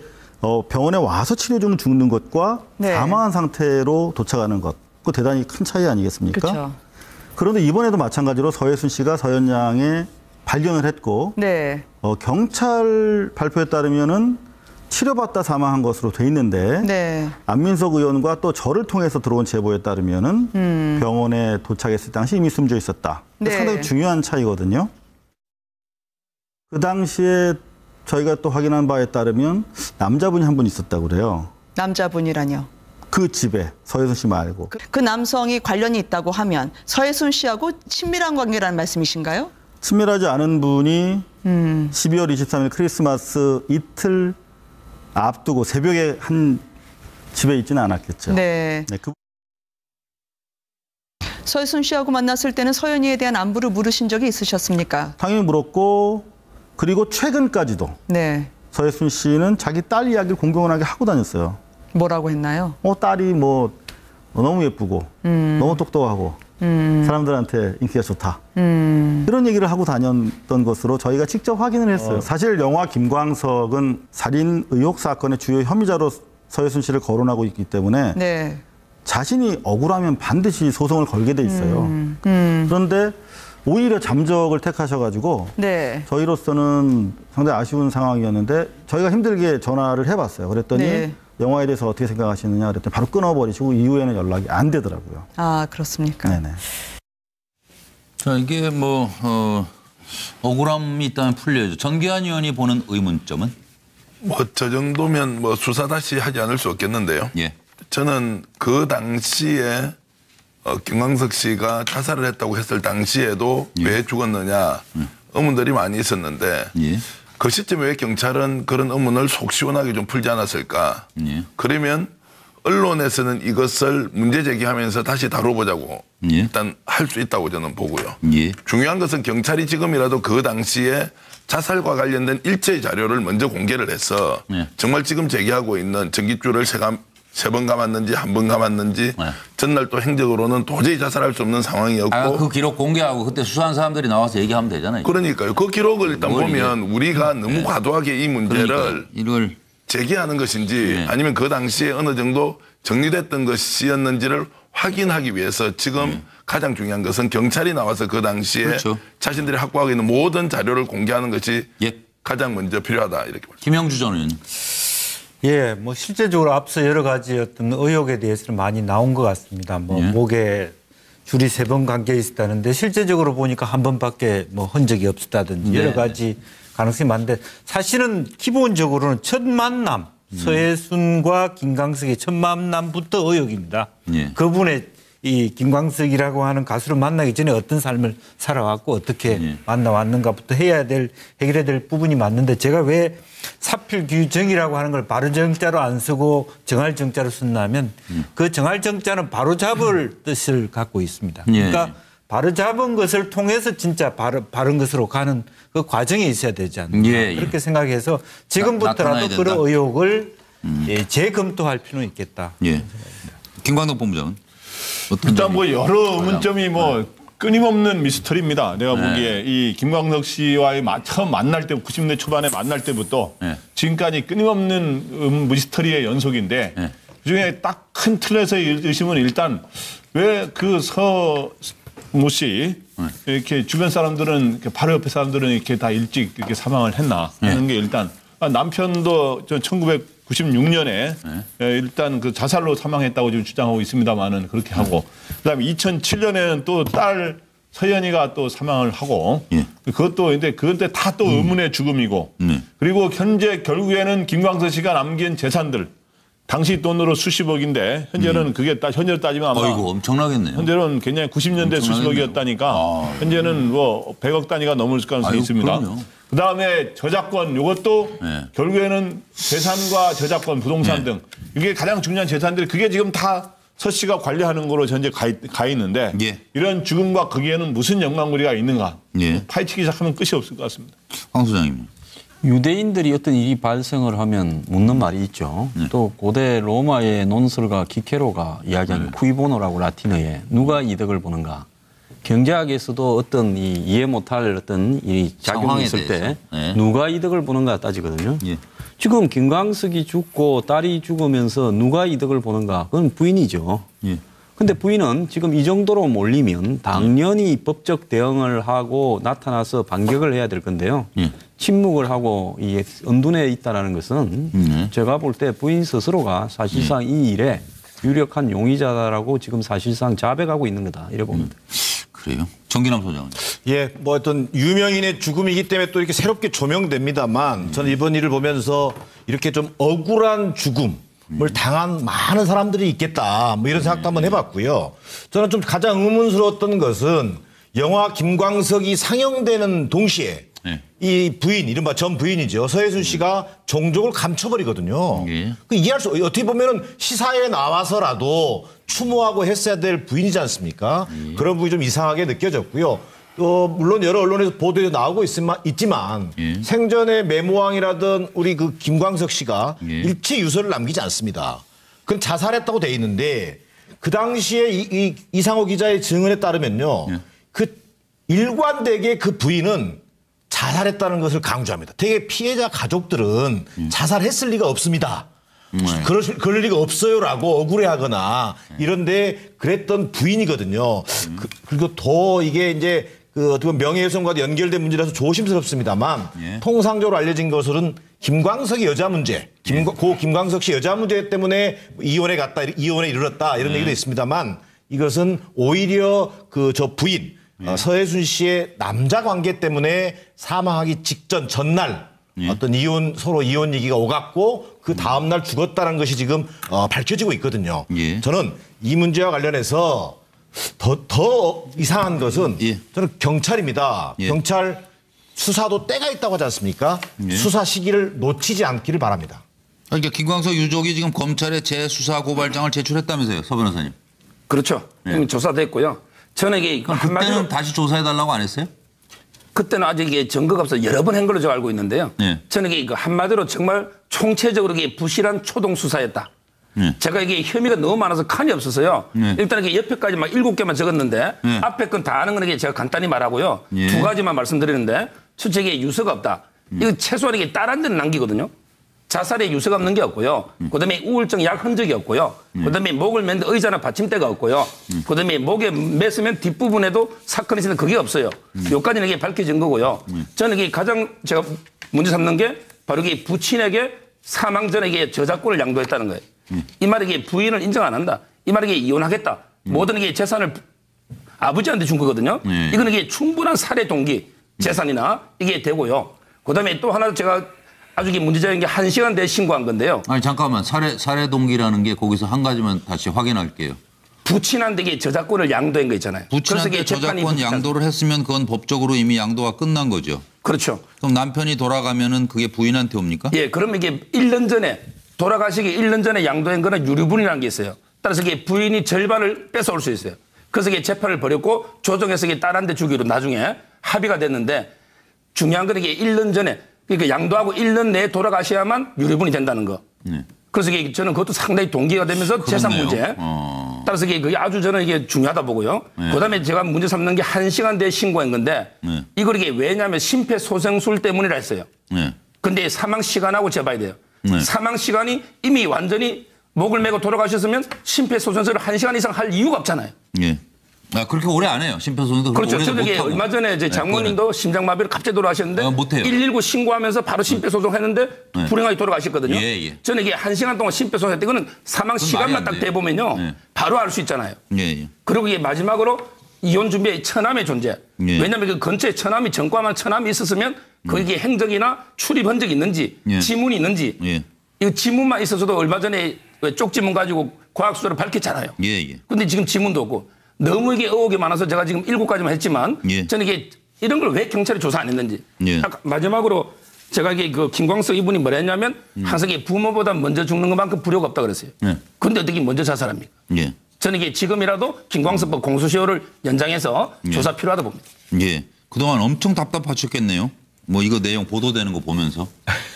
병원에 와서 치료 중 죽는 것과 네. 사망한 상태로 도착하는 것, 그 대단히 큰 차이 아니겠습니까? 그렇죠. 그런데 이번에도 마찬가지로 서혜순 씨가 서연 양의 발견을 했고 네. 경찰 발표에 따르면은 치료받다 사망한 것으로 돼 있는데 네. 안민석 의원과 또 저를 통해서 들어온 제보에 따르면은 병원에 도착했을 당시 이미 숨져 있었다. 네. 상당히 중요한 차이거든요. 그 당시에 저희가 또 확인한 바에 따르면 남자분이 한 분 있었다고 그래요. 남자분이라뇨? 그 집에 서혜순 씨 말고. 그 남성이 관련이 있다고 하면 서혜순 씨하고 친밀한 관계라는 말씀이신가요? 친밀하지 않은 분이 12월 23일 크리스마스 이틀 앞두고 새벽에 한 집에 있지는 않았겠죠. 네. 서혜순 씨하고 만났을 때는 서연이에 대한 안부를 물으신 적이 있으셨습니까? 당연히 물었고 그리고 최근까지도 네. 서혜순 씨는 자기 딸 이야기를 공공연하게 하고 다녔어요. 뭐라고 했나요? 딸이 뭐 너무 예쁘고 너무 똑똑하고 사람들한테 인기가 좋다. 이런 얘기를 하고 다녔던 것으로 저희가 직접 확인을 했어요. 사실 영화 김광석은 살인 의혹 사건의 주요 혐의자로 서혜순 씨를 거론하고 있기 때문에 네. 자신이 억울하면 반드시 소송을 걸게 돼 있어요. 그런데 오히려 잠적을 택하셔가지고 네. 저희로서는 상당히 아쉬운 상황이었는데 저희가 힘들게 전화를 해봤어요. 그랬더니 네. 영화에 대해서 어떻게 생각하시느냐 그랬더니 바로 끊어버리시고 이후에는 연락이 안 되더라고요. 아, 그렇습니까? 네네. 자, 이게 뭐 억울함이 있다면 풀려야죠. 정기환 의원이 보는 의문점은? 뭐 저 정도면 뭐 수사 다시 하지 않을 수 없겠는데요. 예. 저는 그 당시에 김광석 씨가 자살을 했다고 했을 당시에도 왜 죽었느냐 의문들이 많이 있었는데 그 시점에 왜 경찰은 그런 의문을 속 시원하게 좀 풀지 않았을까. 그러면 언론에서는 이것을 문제 제기하면서 다시 다뤄보자고 일단 할 수 있다고 저는 보고요. 중요한 것은 경찰이 지금이라도 그 당시에 자살과 관련된 일체의 자료를 먼저 공개를 해서 정말 지금 제기하고 있는 전깃줄을 세 번 감았는지 한 번 감았는지 전날 또 행적으로는 도저히 자살할 수 없는 상황이었고 그 기록 공개하고 그때 수사한 사람들이 나와서 얘기하면 되잖아요. 그러니까요. 그 기록을 일단 보면 우리가 너무 과도하게 이 문제를 이걸 제기하는 것인지 아니면 그 당시에 어느 정도 정리됐던 것이었는지를 확인하기 위해서 지금 가장 중요한 것은 경찰이 나와서 그 당시에 자신들이 확보하고 있는 모든 자료를 공개하는 것이 가장 먼저 필요하다 이렇게 봅니다. 김영주 전 의원. 예, 뭐 실제적으로 앞서 여러 가지 어떤 의혹에 대해서는 많이 나온 것 같습니다. 뭐 목에 줄이 3번 감겨 있었다는데 실제적으로 보니까 한 번밖에 뭐 흔적이 없었다든지 여러 가지 가능성이 많은데 사실은 기본적으로는 첫 만남 서해순과 김광석의 첫 만남부터 의혹입니다. 그분의 이 김광석이라고 하는 가수를 만나기 전에 어떤 삶을 살아왔고 어떻게 만나왔는가부터 해결해야 될 부분이 맞는데 제가 왜 사필규정이라고 하는 걸 바로 정자로 안 쓰고 정할 정자로 썼냐면 그 정할 정자는 바로 잡을 뜻을 갖고 있습니다. 그러니까 바로 잡은 것을 통해서 진짜 바른 것으로 가는 그 과정이 있어야 되지 않나 그렇게 생각해서 지금부터라도 그런 의혹을 재검토할 필요는 있겠다. 김광덕 본부장은 일단 뭐 여러 의문점이 뭐 끊임없는 미스터리입니다. 내가 보기에 이 김광석 씨와의 처음 만날 때 90년대 초반에 만날 때부터 지금까지 끊임없는 미스터리의 연속인데 그중에 딱 큰 틀에서 의심은 일단 왜 그 서모 씨 이렇게 주변 사람들은 바로 옆에 사람들은 이렇게 다 일찍 이렇게 사망을 했나 하는 게 일단 남편도 1996년에 일단 그 자살로 사망했다고 지금 주장하고 있습니다만은 그렇게 하고 그다음에 2007년에는 또 딸 서연이가 또 사망을 하고 그것도 근데 그런데 다 또 의문의 죽음이고 그리고 현재 결국에는 김광석 씨가 남긴 재산들 당시 돈으로 수십억인데 현재는 그게 현재로 따지면 아마 어이구 엄청나겠네요. 현재는 굉장히 90년대 수십억이었다니까 현재는 뭐 100억 단위가 넘을 가능성이 있습니다. 그다음에 저작권 이것도 결국에는 재산과 저작권 부동산 등 이게 가장 중요한 재산들이 그게 지금 다 서 씨가 관리하는 거로 현재 가 있는데 이런 죽음과 거기에는 무슨 연관고리가 있는가 파헤치기 시작하면 끝이 없을 것 같습니다. 황 소장님. 유대인들이 어떤 일이 발생을 하면 묻는 말이 있죠. 또 고대 로마의 논설가 키케로가 이야기하는 쿠이보노라고 라틴어에 누가 이득을 보는가. 경제학에서도 어떤 이해 못할 어떤 이 작용이 있을 때 누가 이득을 보는가 따지거든요. 지금 김광석이 죽고 딸이 죽으면서 누가 이득을 보는가? 그건 부인이죠. 근데 부인은 지금 이 정도로 몰리면 당연히 법적 대응을 하고 나타나서 반격을 해야 될 건데요. 침묵을 하고 이 은둔해 있다는 것은 제가 볼 때 부인 스스로가 사실상 이 일에 유력한 용의자라고 지금 사실상 자백하고 있는 거다. 이래 봅니다. 그래요? 정기남 소장은? 예, 뭐 어떤 유명인의 죽음이기 때문에 또 이렇게 새롭게 조명됩니다만 저는 이번 일을 보면서 이렇게 좀 억울한 죽음을 당한 많은 사람들이 있겠다. 뭐 이런 생각도 한번 해봤고요. 저는 좀 가장 의문스러웠던 것은 영화 김광석이 상영되는 동시에 이 부인, 이른바 전 부인이죠. 서해순 씨가 종족을 감춰버리거든요. 그 이해할 수, 어떻게 보면은 시사회에 나와서라도 추모하고 했어야 될 부인이지 않습니까? 그런 부분이 좀 이상하게 느껴졌고요. 또, 물론 여러 언론에서 보도에 나오고 있지만 생전에 메모왕이라던 우리 그 김광석 씨가 일체 유서를 남기지 않습니다. 그건 자살했다고 돼 있는데 그 당시에 이상호 기자의 증언에 따르면요. 그 일관되게 그 부인은 자살했다는 것을 강조합니다. 되게 피해자 가족들은 자살했을 리가 없습니다. 그럴 리가 없어요라고 억울해하거나 이런데 그랬던 부인이거든요. 그리고 더 이게 이제 그 어떻게 보면 명예훼손과도 연결된 문제라서 조심스럽습니다만 통상적으로 알려진 것으로는 김광석의 여자 문제, 고 김광석 씨 여자 문제 때문에 이혼에 이르렀다 이런 얘기도 있습니다만 이것은 오히려 그 저 부인 서해순 씨의 남자 관계 때문에 사망하기 직전 전날 어떤 서로 이혼 얘기가 오갔고 그 다음날 죽었다는 것이 지금 밝혀지고 있거든요. 저는 이 문제와 관련해서 더 이상한 것은 저는 경찰입니다. 경찰 수사도 때가 있다고 하지 않습니까? 수사 시기를 놓치지 않기를 바랍니다. 그러니까 김광석 유족이 지금 검찰에 재수사 고발장을 제출했다면서요, 서 변호사님. 그렇죠. 이미 조사됐고요. 저는 이게 그때는 다시 조사해달라고 안 했어요? 그때는 아직 이게 증거가 없어 여러 번 한 걸로 제가 알고 있는데요. 저는 이게 한마디로 정말 총체적으로 이게 부실한 초동 수사였다. 제가 이게 혐의가 너무 많아서 칸이 없어서요. 일단 이게 옆에까지 막 7개만 적었는데 앞에 건 다 아는 건 제가 간단히 말하고요. 2가지만 말씀드리는데 첫째 이게 유서가 없다. 이거 최소한 이게 딸 한 대는 남기거든요. 자살에 유서가 없는 게 없고요. 그다음에 우울증 약 흔적이 없고요. 그다음에 목을 맨 의자나 받침대가 없고요. 그다음에 목에 맸으면 뒷부분에도 사건이 있는데 그게 없어요. 여기까지는 이게 밝혀진 거고요. 저는 이게 가장 제가 문제 삼는 게 바로 이게 부친에게 사망 전에 이게 저작권을 양도했다는 거예요. 이 말이 이게 부인을 인정 안 한다. 이 말이 이게 이혼하겠다. 모든 이게 재산을 아버지한테 준 거거든요. 이거는 이게 충분한 살해 동기 재산이나 이게 되고요. 그다음에 또 하나 제가 아주 이게 문제적인 게 1시간 내 신고한 건데요. 아니 잠깐만 살해 동기라는 게 거기서 한 가지만 다시 확인할게요. 부친한테 이게 저작권을 양도한 거 있잖아요. 부친한테 저작권 양도를 했으면 그건 법적으로 이미 양도가 끝난 거죠. 그렇죠. 그럼 남편이 돌아가면은 그게 부인한테 옵니까? 예, 그러면 이게 1년 전에 돌아가시기 1년 전에 양도한 거는 유류분이라는 게 있어요. 따라서 이게 부인이 절반을 뺏어올 수 있어요. 그래서 이게 재판을 벌였고 조정해서 이게 딸한테 주기로 나중에 합의가 됐는데 중요한 건 이게 1년 전에 그러니까 양도하고 1년 내에 돌아가셔야만 유류분이 된다는 거. 그래서 이게 저는 그것도 상당히 동기가 되면서 재산 문제. 따라서 이게 그게 아주 저는 이게 중요하다 보고요. 그다음에 제가 문제 삼는 게 1시간 내에 신고한 건데 이걸 이게 왜냐하면 심폐소생술 때문이라 했어요. 근데 사망 시간하고 재봐야 돼요. 사망 시간이 이미 완전히 목을 메고 돌아가셨으면 심폐소생술을 1시간 이상 할 이유가 없잖아요. 아, 그렇게 오래 안 해요. 심폐소생도. 그렇죠. 저녁에 얼마 전에 이제 장모님도 심장마비로 갑자기 돌아가셨는데 못해요. 119 신고하면서 바로 심폐소생 했는데 불행하게 돌아가셨거든요. 저는 이게 1시간 동안 심폐소생 했는데 이거는 사망 시간만 딱 대보면요. 바로 알 수 있잖아요. 그리고 이게 마지막으로 이혼 준비의 처남의 존재. 왜냐하면 그 근처에 처남이 전과만 처남이 있었으면 거기에 행적이나 출입 흔적이 있는지 지문이 있는지 이 지문만 있어서도 얼마 전에 쪽지문 가지고 과학수사를 밝혔잖아요. 근데 지금 지문도 없고 너무 이게 의혹이 많아서 제가 지금 7가지만 했지만 저는 이게 이런 걸 왜 경찰이 조사 안 했는지. 마지막으로 제가 이게 그 김광석 이분이 뭐라 했냐면 항상 이게 부모보다 먼저 죽는 것만큼 불효가 없다 그랬어요. 근데 어떻게 먼저 자살합니까? 저는 이게 지금이라도 김광석법 공소시효를 연장해서 조사 필요하다 봅니다. 그동안 엄청 답답하셨겠네요. 뭐 이거 내용 보도되는 거 보면서.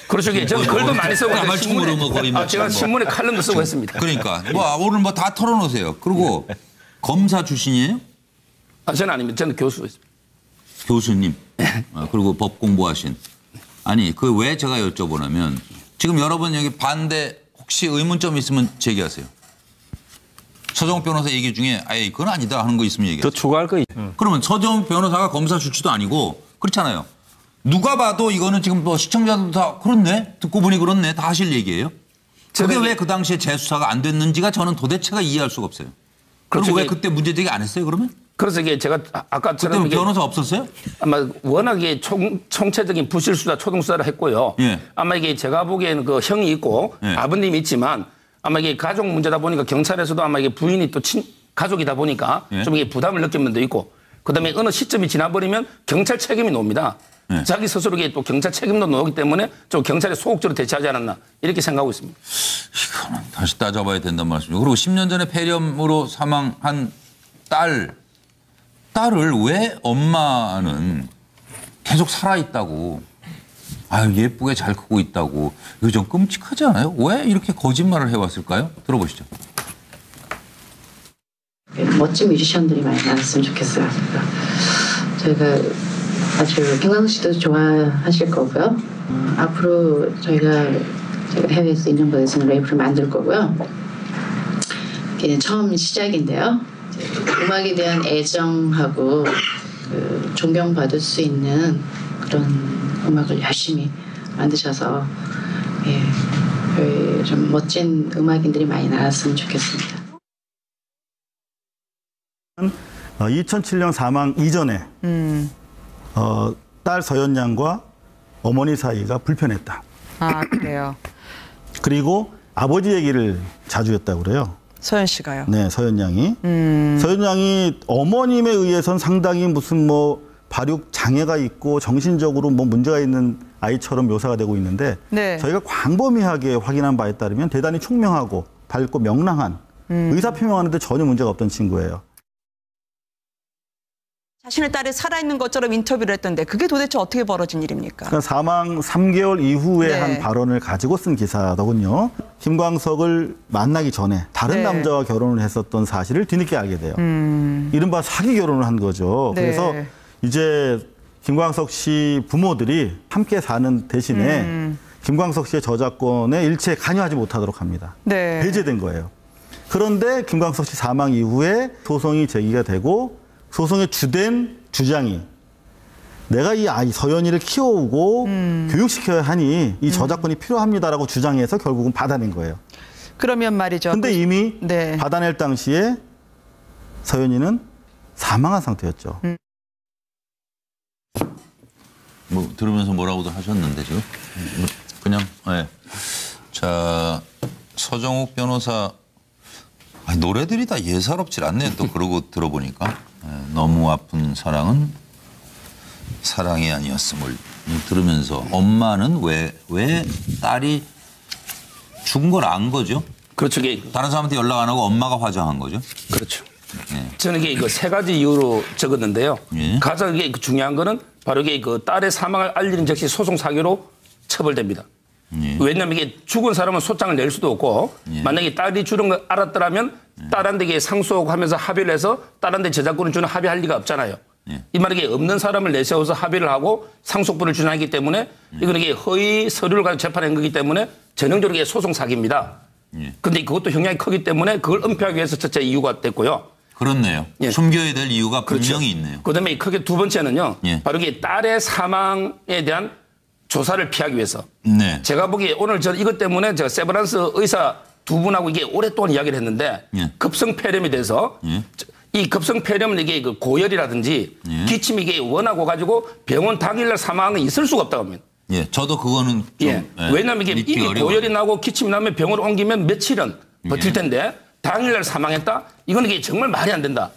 그렇죠. 저는 글도 많이 쓰고 까발총으로 뭐 거의 제가 신문에 칼럼도 쓰고 했습니다. 그러니까 뭐 오늘 뭐 다 털어놓으세요. 그리고 검사 출신이에요? 아, 저는 아닙니다. 저는 교수였습니다. 교수님. 그리고 법 공부하신. 아니 그 왜 제가 여쭤보냐면 지금 여러분 여기 반대 혹시 의문점 있으면 제기하세요. 서정욱 변호사 얘기 중에 아예 그건 아니다 하는 거 있으면 얘기하세요. 더 추가할 거 그러면 서정욱 변호사가 검사 출신도 아니고 그렇잖아요. 누가 봐도 이거는 지금 뭐 시청자들도 다 그렇네 듣고 보니 그렇네 다 하실 얘기예요. 그게 왜 그 당시에 재수사가 안 됐는지가 저는 도대체가 이해할 수가 없어요. 그럼 왜 그때 문제제기 안 했어요 그러면? 그래서 이게 제가 아까처럼 그때 변호사 없었어요? 아마 워낙에 총체적인 부실수사 초등수사를 했고요. 아마 이게 제가 보기에는 그 형이 있고 아버님이 있지만 아마 이게 가족 문제다 보니까 경찰에서도 아마 이게 부인이 또 가족이다 보니까 좀 이게 부담을 느낀 면도 있고 그다음에 어느 시점이 지나버리면 경찰 책임이 나옵니다. 자기 스스로에게 또 경찰 책임도 나오기 때문에 좀 경찰에 소극적으로 대처하지 않았나 이렇게 생각하고 있습니다. 이거는 다시 따져봐야 된다는 말씀이죠. 그리고 10년 전에 폐렴으로 사망한 딸을 왜 엄마는 계속 살아있다고 예쁘게 잘 크고 있다고 이거 좀 끔찍하지 않아요? 왜 이렇게 거짓말을 해왔을까요? 들어보시죠. 멋진 뮤지션들이 많이 나왔으면 좋겠어요. 저희가 아주 김광석 씨도 좋아하실 거고요. 앞으로 저희가 해외에서 인정받아서는 레이블을 만들 거고요. 이게 처음 시작인데요. 음악에 대한 애정하고 존경받을 수 있는 그런 음악을 열심히 만드셔서 좀 멋진 음악인들이 많이 나왔으면 좋겠습니다. 2007년 사망 이전에 딸 서연 양과 어머니 사이가 불편했다. 아, 그래요? 그리고 아버지 얘기를 자주 했다고 그래요. 서연 씨가요? 네, 서연 양이. 서연 양이 어머님에 의해선 상당히 무슨 뭐 발육 장애가 있고 정신적으로 뭐 문제가 있는 아이처럼 묘사가 되고 있는데 저희가 광범위하게 확인한 바에 따르면 대단히 총명하고 밝고 명랑한 의사 표명하는데 전혀 문제가 없던 친구예요. 자신의 딸이 살아있는 것처럼 인터뷰를 했던데 그게 도대체 어떻게 벌어진 일입니까? 그러니까 사망 3개월 이후에 한 발언을 가지고 쓴 기사더군요. 김광석을 만나기 전에 다른 남자와 결혼을 했었던 사실을 뒤늦게 알게 돼요. 이른바 사기 결혼을 한 거죠. 그래서 이제 김광석 씨 부모들이 함께 사는 대신에 김광석 씨의 저작권에 일체에 관여하지 못하도록 합니다. 배제된 거예요. 그런데 김광석 씨 사망 이후에 소송이 제기가 되고 소송의 주된 주장이 내가 이 아이 서연이를 키워오고 교육시켜야 하니 이 저작권이 필요합니다라고 주장해서 결국은 받아낸 거예요. 그러면 말이죠. 근데 이미 받아낼 당시에 서연이는 사망한 상태였죠. 뭐 들으면서 뭐라고도 하셨는데 지금 그냥 네. 자 서정욱 변호사 노래들이 다 예사롭질 않네요. 또 그러고 들어보니까 너무 아픈 사랑은 사랑이 아니었음을 들으면서 엄마는 왜 딸이 죽은 걸 안 거죠? 그렇죠. 다른 사람한테 연락 안 하고 엄마가 화장한 거죠? 그렇죠. 저는 이게 세 가지 이유로 적었는데요. 가장 중요한 거는 바로 이게 그 딸의 사망을 알리는 즉시 소송 사기로 처벌됩니다. 왜냐하면 이게 죽은 사람은 소장을 낼 수도 없고 만약에 딸이 죽은 걸 알았더라면 딸한테 상소하면서 합의를 해서 딸한테 저작권을 주는 합의할 리가 없잖아요. 이 말이 없는 사람을 내세워서 합의를 하고 상속분을 주장하기 때문에 이거는 이게 허위 서류를 가지고 재판한 거기 때문에 전형적으로 이게 소송 사기입니다. 그런데 그것도 형량이 크기 때문에 그걸 은폐하기 위해서 첫째 이유가 됐고요. 그렇네요. 숨겨야 될 이유가 분명히 있네요. 그다음에 크게 두 번째는요. 바로 이게 딸의 사망에 대한 조사를 피하기 위해서. 제가 보기에 오늘 저 이것 때문에 제가 세브란스 의사 두 분하고 이게 오랫동안 이야기를 했는데 급성폐렴에 대해서 이 급성폐렴은 이게 그 고열이라든지 기침이 이게 원하고 가지고 병원 당일날 사망은 있을 수가 없다고 합니다. 예, 저도 그거는 좀 왜냐하면 이게 고열이 나고 기침이 나면 병원을 옮기면 며칠은 버틸 텐데 당일날 사망했다? 이건 이게 정말 말이 안 된다.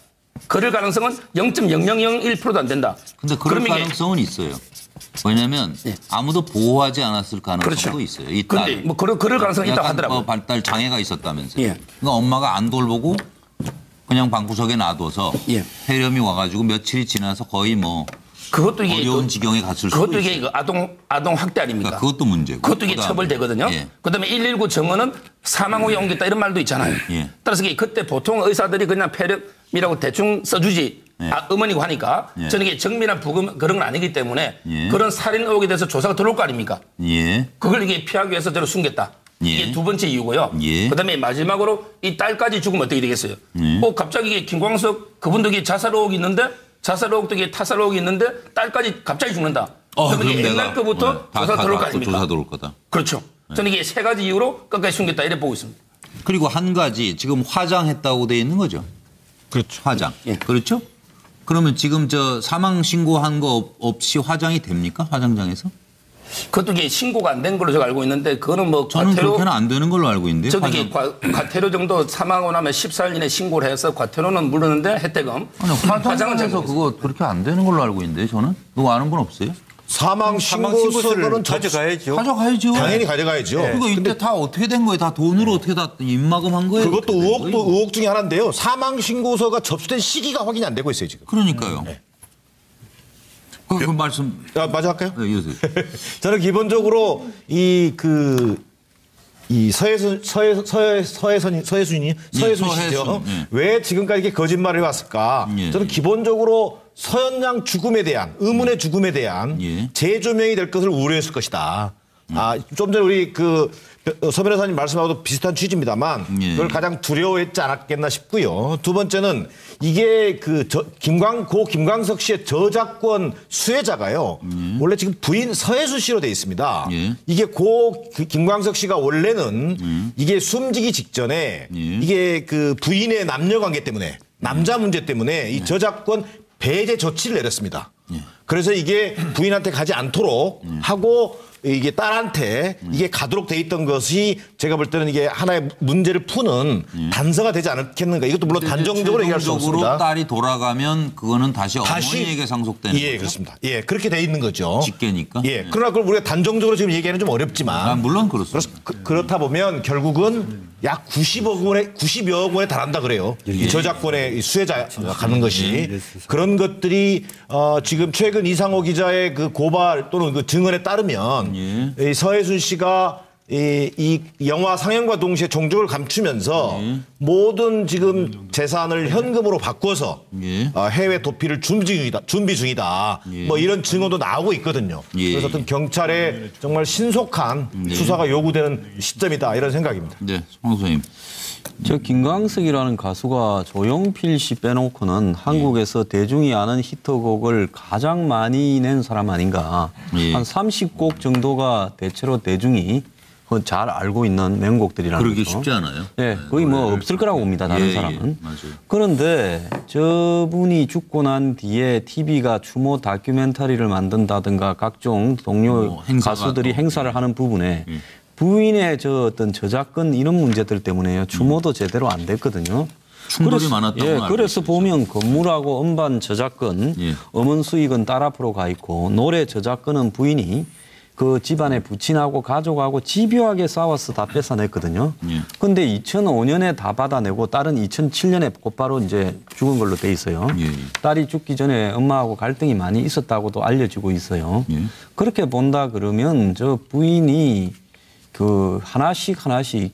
그럴 가능성은 0.0001%도 안 된다. 근데 그럴 가능성은 있어요. 왜냐하면 아무도 보호하지 않았을 가능성도 있어요. 이 딸. 근데 뭐 그럴 가능성이 있다고 하더라고요. 발달 장애가 있었다면서요. 그러니까 엄마가 안 돌보고 그냥 방구석에 놔둬서 폐렴이 와가지고 며칠이 지나서 거의 뭐 그것도 이게 어려운 지경에 갔을 수도 그것도 이게 아동 학대 아닙니까? 그러니까 그것도 문제고. 그것도 이게 처벌되거든요. 그다음에 119 정원은 사망 후에 옮겼다 이런 말도 있잖아요. 따라서 이게 그때 보통 의사들이 그냥 폐렴이라고 대충 써주지 어머니고 하니까 저는 이게 정밀한 부검 그런 건 아니기 때문에 그런 살인 의혹에 대해서 조사가 들어올 거 아닙니까? 그걸 이게 피하기 위해서 저를 숨겼다. 이게 두 번째 이유고요. 그다음에 마지막으로 이 딸까지 죽으면 어떻게 되겠어요? 갑자기 이게 김광석 그분도 이게 자살 의혹이 있는데 자살 의혹도 이게 타살 의혹이 있는데 딸까지 갑자기 죽는다. 그러면 이게 옛날 거부터 조사 들어올 거 아닙니까? 조사 들어올 거다. 그렇죠. 저는 이게 세 가지 이유로 끝까지 숨겼다 이래 보고 있습니다. 그리고 한 가지 지금 화장했다고 돼 있는 거죠. 그렇죠. 화장. 그렇죠? 그러면 지금 저 사망 신고한 거 없이 화장이 됩니까? 화장장에서? 그것도 이게 신고가 안 된 걸로 제가 알고 있는데 그거는 뭐 저는 그렇게는 안 되는 걸로 알고 있는데. 저도 이게 과태료 정도 사망하고 나면 14일 이내 신고를 해서 과태료는 물르는데 혜택은. 아니, 화장장에서 그거 그렇게 안 되는 걸로 알고 있는데 저는. 그거 아는 분 없어요? 사망 신고서는 가져가야죠. 가져가야죠. 당연히 가져가야죠. 그거 이때 다 어떻게 된 거예요? 다 돈으로 어떻게 다 입마금한 거예요? 그것도 의혹 중에 하나인데요. 사망 신고서가 접수된 시기가 확인이 안 되고 있어요 지금. 그러니까요. 그 말씀. 마저 할까요? 네, 이어서. 저는 기본적으로 이 서혜순이죠. 왜 지금까지 이렇게 거짓말을 해왔을까? 저는 기본적으로 서연 양 죽음에 대한 의문의 죽음에 대한 재조명이 될 것을 우려했을 것이다. 좀 전에 우리 서 변호사님 말씀하고도 비슷한 취지입니다만 그걸 가장 두려워했지 않았겠나 싶고요. 두 번째는 이게 김광석 씨의 저작권 수혜자가요. 원래 지금 부인 서혜수 씨로 돼 있습니다. 이게 김광석 씨가 원래는 이게 숨지기 직전에 이게 부인의 남녀 관계 때문에 남자 문제 때문에 이 저작권 배제 조치를 내렸습니다. 그래서 이게 부인한테 가지 않도록 하고 이게 딸한테 이게 가도록 돼 있던 것이 제가 볼 때는 이게 하나의 문제를 푸는 단서가 되지 않겠는가. 이것도 물론 단정적으로 얘기할 수 없습니다. 딸이 돌아가면 그거는 다시 어머니에게 상속되는 거죠? 그렇습니다. 그렇게 돼 있는 거죠. 직계니까. 그러나 그걸 우리가 단정적으로 지금 얘기하는 좀 어렵지만. 물론 그렇습니다. 그렇다 보면 결국은 약 90여 원에 달한다 그래요. 이 저작권의 수혜자가 가는 것이. 그런 것들이 지금 최근 이상호 기자의 그 고발 또는 그 증언에 따르면 이 서혜순 씨가 이 영화 상영과 동시에 종족을 감추면서 모든 지금 재산을 현금으로 바꿔서 해외 도피를 준비 중이다. 뭐 이런 증언도 나오고 있거든요. 그래서 어떤 경찰의 정말 신속한 수사가 요구되는 시점이다 이런 생각입니다. 네, 송 선생님. 저 김광석이라는 가수가 조용필 씨 빼놓고는 한국에서 대중이 아는 히트곡을 가장 많이 낸 사람 아닌가. 한 30곡 정도가 대체로 대중이 잘 알고 있는 명곡들이라는 그러기 거죠. 쉽지 않아요. 네, 거의 뭐 없을 거라고 봅니다. 다른 사람은. 맞아요. 그런데 저분이 죽고 난 뒤에 TV가 추모 다큐멘터리를 만든다든가 각종 동료 가수들이 행사를 하는 부분에 부인의 저 어떤 저작권 이런 문제들 때문에요. 추모도 제대로 안 됐거든요. 충돌이 많았다고 알고 그래서 보면 건물하고 음반 저작권, 음원 수익은 딸 앞으로 가 있고 노래 저작권은 부인이 그 집안의 부친하고 가족하고 집요하게 싸워서 다 뺏어냈거든요. 그런데 2005년에 다 받아내고 딸은 2007년에 곧바로 이제 죽은 걸로 돼 있어요. 딸이 죽기 전에 엄마하고 갈등이 많이 있었다고도 알려지고 있어요. 그렇게 본다 그러면 저 부인이 그 하나씩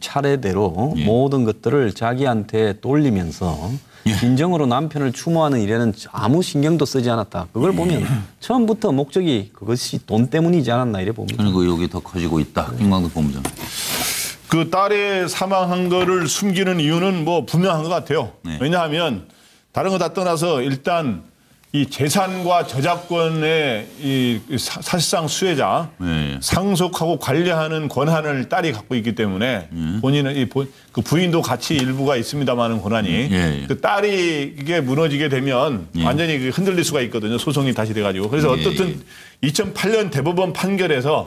차례대로 모든 것들을 자기한테 돌리면서 빈정으로 남편을 추모하는 일에는 아무 신경도 쓰지 않았다. 그걸 보면 처음부터 목적이 그것이 돈 때문이지 않았나 이래 봅니다. 그리고 여기 더 커지고 있다. 김광석 본부장. 그 딸의 사망한 거를 숨기는 이유는 뭐 분명한 것 같아요. 왜냐하면 다른 거 다 떠나서 일단 이 재산과 저작권의 이 사실상 수혜자 상속하고 관리하는 권한을 딸이 갖고 있기 때문에 본인은 그 부인도 같이 일부가 있습니다만은 권한이 그 딸이 이게 무너지게 되면 완전히 흔들릴 수가 있거든요. 소송이 다시 돼가지고 그래서 어떻든 2008년 대법원 판결에서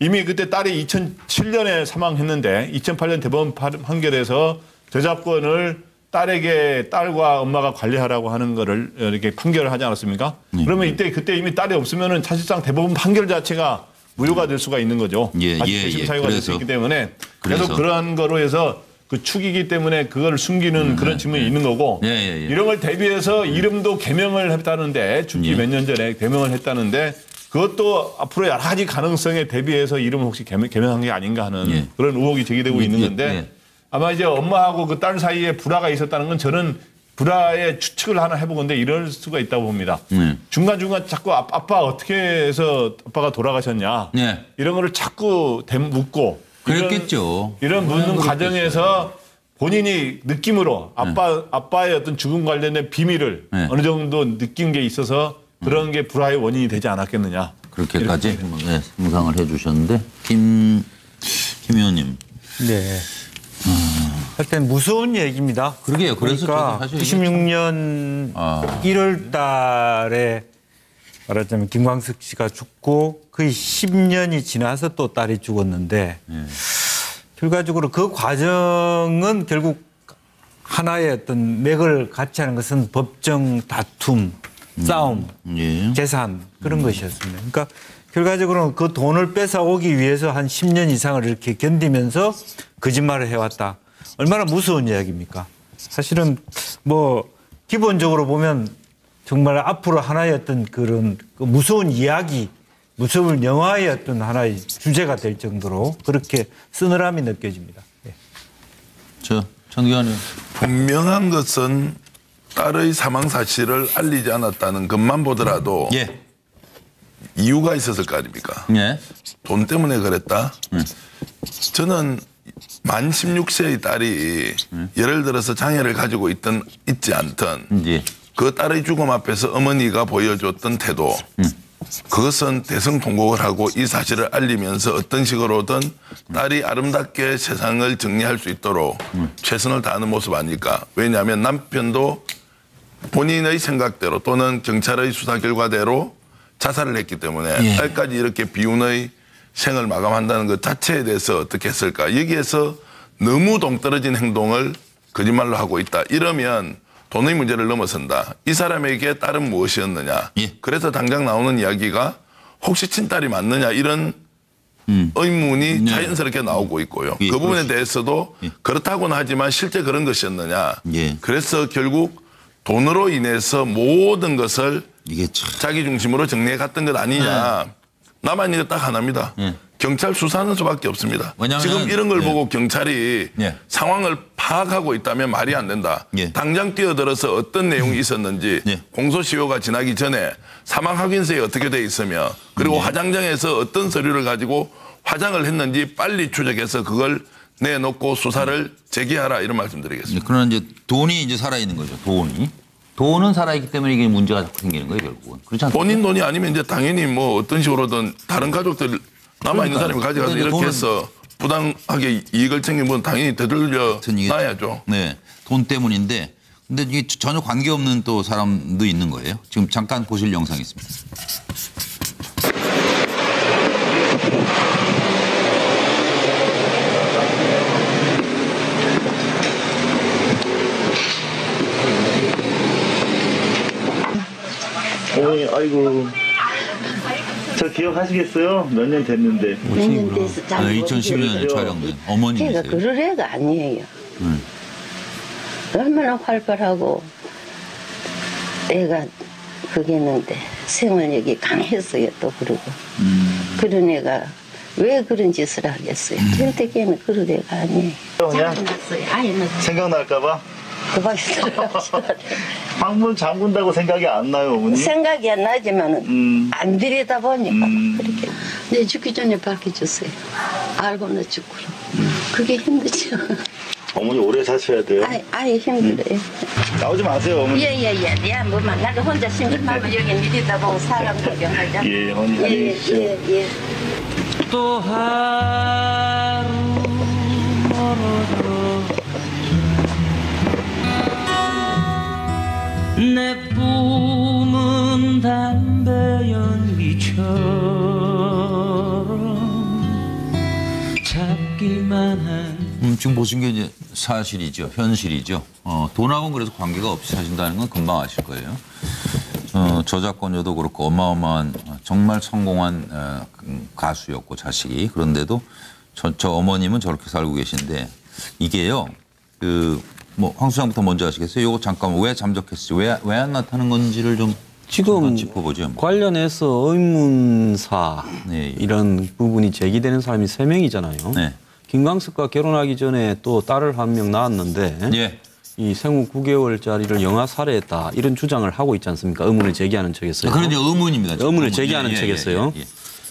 이미 그때 딸이 2007년에 사망했는데 2008년 대법원 판결에서 저작권을 딸과 엄마가 관리하라고 하는 거를 이렇게 판결을 하지 않았습니까? 그러면 그때 이미 딸이 없으면은 사실상 대법원 판결 자체가 무효가 될 수가 있는 거죠. 다시 재심 사유가 될 수 있기 때문에 계속 그러한 거로 해서 그 축이기 때문에 그걸 숨기는 그런 측면이 있는 거고 이런 걸 대비해서 이름도 개명을 했다는데 죽기 몇 년 전에 개명을 했다는데 그것도 앞으로 여러 가지 가능성에 대비해서 이름을 혹시 개명한 게 아닌가 하는 그런 의혹이 제기되고 있는 건데 아마 이제 엄마하고 그 딸 사이에 불화가 있었다는 건 저는 불화의 추측을 하나 해보건데 이럴 수가 있다고 봅니다. 중간중간 자꾸 아빠 어떻게 해서 아빠가 돌아가셨냐 이런 거를 자꾸 묻고 그랬겠죠. 이런 묻는 과정에서 본인이 느낌으로 아빠의 어떤 죽음 관련된 비밀을 어느 정도 느낀 게 있어서 그런 게 불화의 원인이 되지 않았겠느냐. 그렇게까지 상상을 해 주셨는데 김 의원님. 네. 하여튼 무서운 얘기입니다. 그러게요. 그래서 그러니까 96년 1월 달에 말하자면 김광석 씨가 죽고 거의 10년이 지나서 또 딸이 죽었는데 결과적으로 그 과정은 결국 하나의 어떤 맥을 같이 하는 것은 법정 다툼, 싸움, 재산 그런 것이었습니다. 그러니까 결과적으로는 그 돈을 뺏어오기 위해서 한 10년 이상을 이렇게 견디면서 거짓말을 해왔다. 얼마나 무서운 이야기입니까? 사실은 뭐 기본적으로 보면 정말 앞으로 하나의 어떤 그런 무서운 이야기, 무서운 영화의 어떤 하나의 주제가 될 정도로 그렇게 서늘함이 느껴집니다. 전기환 분명한 것은 딸의 사망 사실을 알리지 않았다는 것만 보더라도 이유가 있었을 거 아닙니까? 돈 때문에 그랬다? 저는 만 16세의 딸이 예를 들어서 장애를 가지고 있지 않던 그 딸의 죽음 앞에서 어머니가 보여줬던 태도 그것은 대성통곡을 하고 이 사실을 알리면서 어떤 식으로든 딸이 아름답게 세상을 정리할 수 있도록 최선을 다하는 모습 아닐까. 왜냐하면 남편도 본인의 생각대로 또는 경찰의 수사 결과대로 자살을 했기 때문에 딸까지 이렇게 비운의 생을 마감한다는 것 자체에 대해서 어떻게 했을까. 여기에서 너무 동떨어진 행동을 거짓말로 하고 있다. 이러면 돈의 문제를 넘어선다. 이 사람에게 딸은 무엇이었느냐. 그래서 당장 나오는 이야기가 혹시 친딸이 맞느냐 이런 의문이 자연스럽게 나오고 있고요. 그 부분에 대해서도 그렇다고는 하지만 실제 그런 것이었느냐. 그래서 결국 돈으로 인해서 모든 것을 자기 중심으로 정리해 갔던 것 아니냐. 남아있는 게 딱 하나입니다. 경찰 수사하는 수밖에 없습니다. 왜냐하면, 지금 이런 걸 예. 보고 경찰이 예. 상황을 파악하고 있다면 말이 안 된다. 예. 당장 뛰어들어서 어떤 내용이 있었는지 예. 공소시효가 지나기 전에 사망 확인서에 어떻게 돼 있으며 그리고 예. 화장장에서 어떤 서류를 가지고 화장을 했는지 빨리 추적해서 그걸 내놓고 수사를 제기하라 이런 말씀드리겠습니다. 그러나 이제 돈이 이제 살아있는 거죠. 돈은 살아있기 때문에 이게 문제가 자꾸 생기는 거예요, 결국은. 그렇지 않습니까? 본인 돈이 아니면 이제 당연히 뭐 어떤 식으로든 다른 가족들 남아있는 사람이 가져가서 근데 이렇게 돈은- 해서 부당하게 이익을 챙긴 분 당연히 되돌려 놔야죠. 네. 돈 때문인데. 근데 이게 전혀 관계없는 또 사람도 있는 거예요. 지금 잠깐 보실 영상이 있습니다. 어머니, 아이고. 저 기억하시겠어요? 몇 년 됐는데. 몇 년 돼서 잘 네, 2012년에 촬영된 어머님이세요. 걔가 그럴 애가 아니에요. 얼마나 활발하고 애가 그게는데 생활력이 강했어요. 또 그러고 그런 애가 왜 그런 짓을 하겠어요. 절대 걔는 그런 애가 아니에요. 그냥 났어요. 아예 났어요. 생각날까봐? 그 밖에 들어가서 방문 잠근다고 생각이 안 나요, 어머니? 생각이 안 나지만은 안 들여다 보니까 그렇게 내 죽기 전에 밝혀줬어요. 알고는 죽고 그게 힘들죠. 어머니 오래 사셔야 돼요. 아예 힘들어요. 나오지 마세요, 어머니. 예예예. 야, 뭐 만나도 혼자 심심하면 여기 미리다 보고 사람 구경하자. 예, 어머니 안녕히 계십시오. 예. 또 하루 멀어져 내 꿈은 담배 연기처럼 잡기만 한 지금 보신 게 이제 사실이죠. 현실이죠. 돈하고는 그래서 관계가 없이 사신다는 건 금방 아실 거예요. 저작권료도 그렇고 어마어마한 정말 성공한 가수였고 자식이. 그런데도 저 어머님은 저렇게 살고 계신데 이게요. 뭐 황 수장부터 먼저 하시겠어요? 이거 잠깐 왜 잠적했어요? 왜 안 나타나는 건지를 좀 지금 짚어보죠. 관련해서 의문사 네. 이런 부분이 제기되는 사람이 3명이잖아요. 네. 김광석과 결혼하기 전에 또 딸을 한 명 낳았는데 예. 이 생후 9개월짜리를 영아 살해했다 이런 주장을 하고 있지 않습니까? 의문을 제기하는 척했어요. 그런 이제 의문입니다. 의문을 제기하는 척했어요.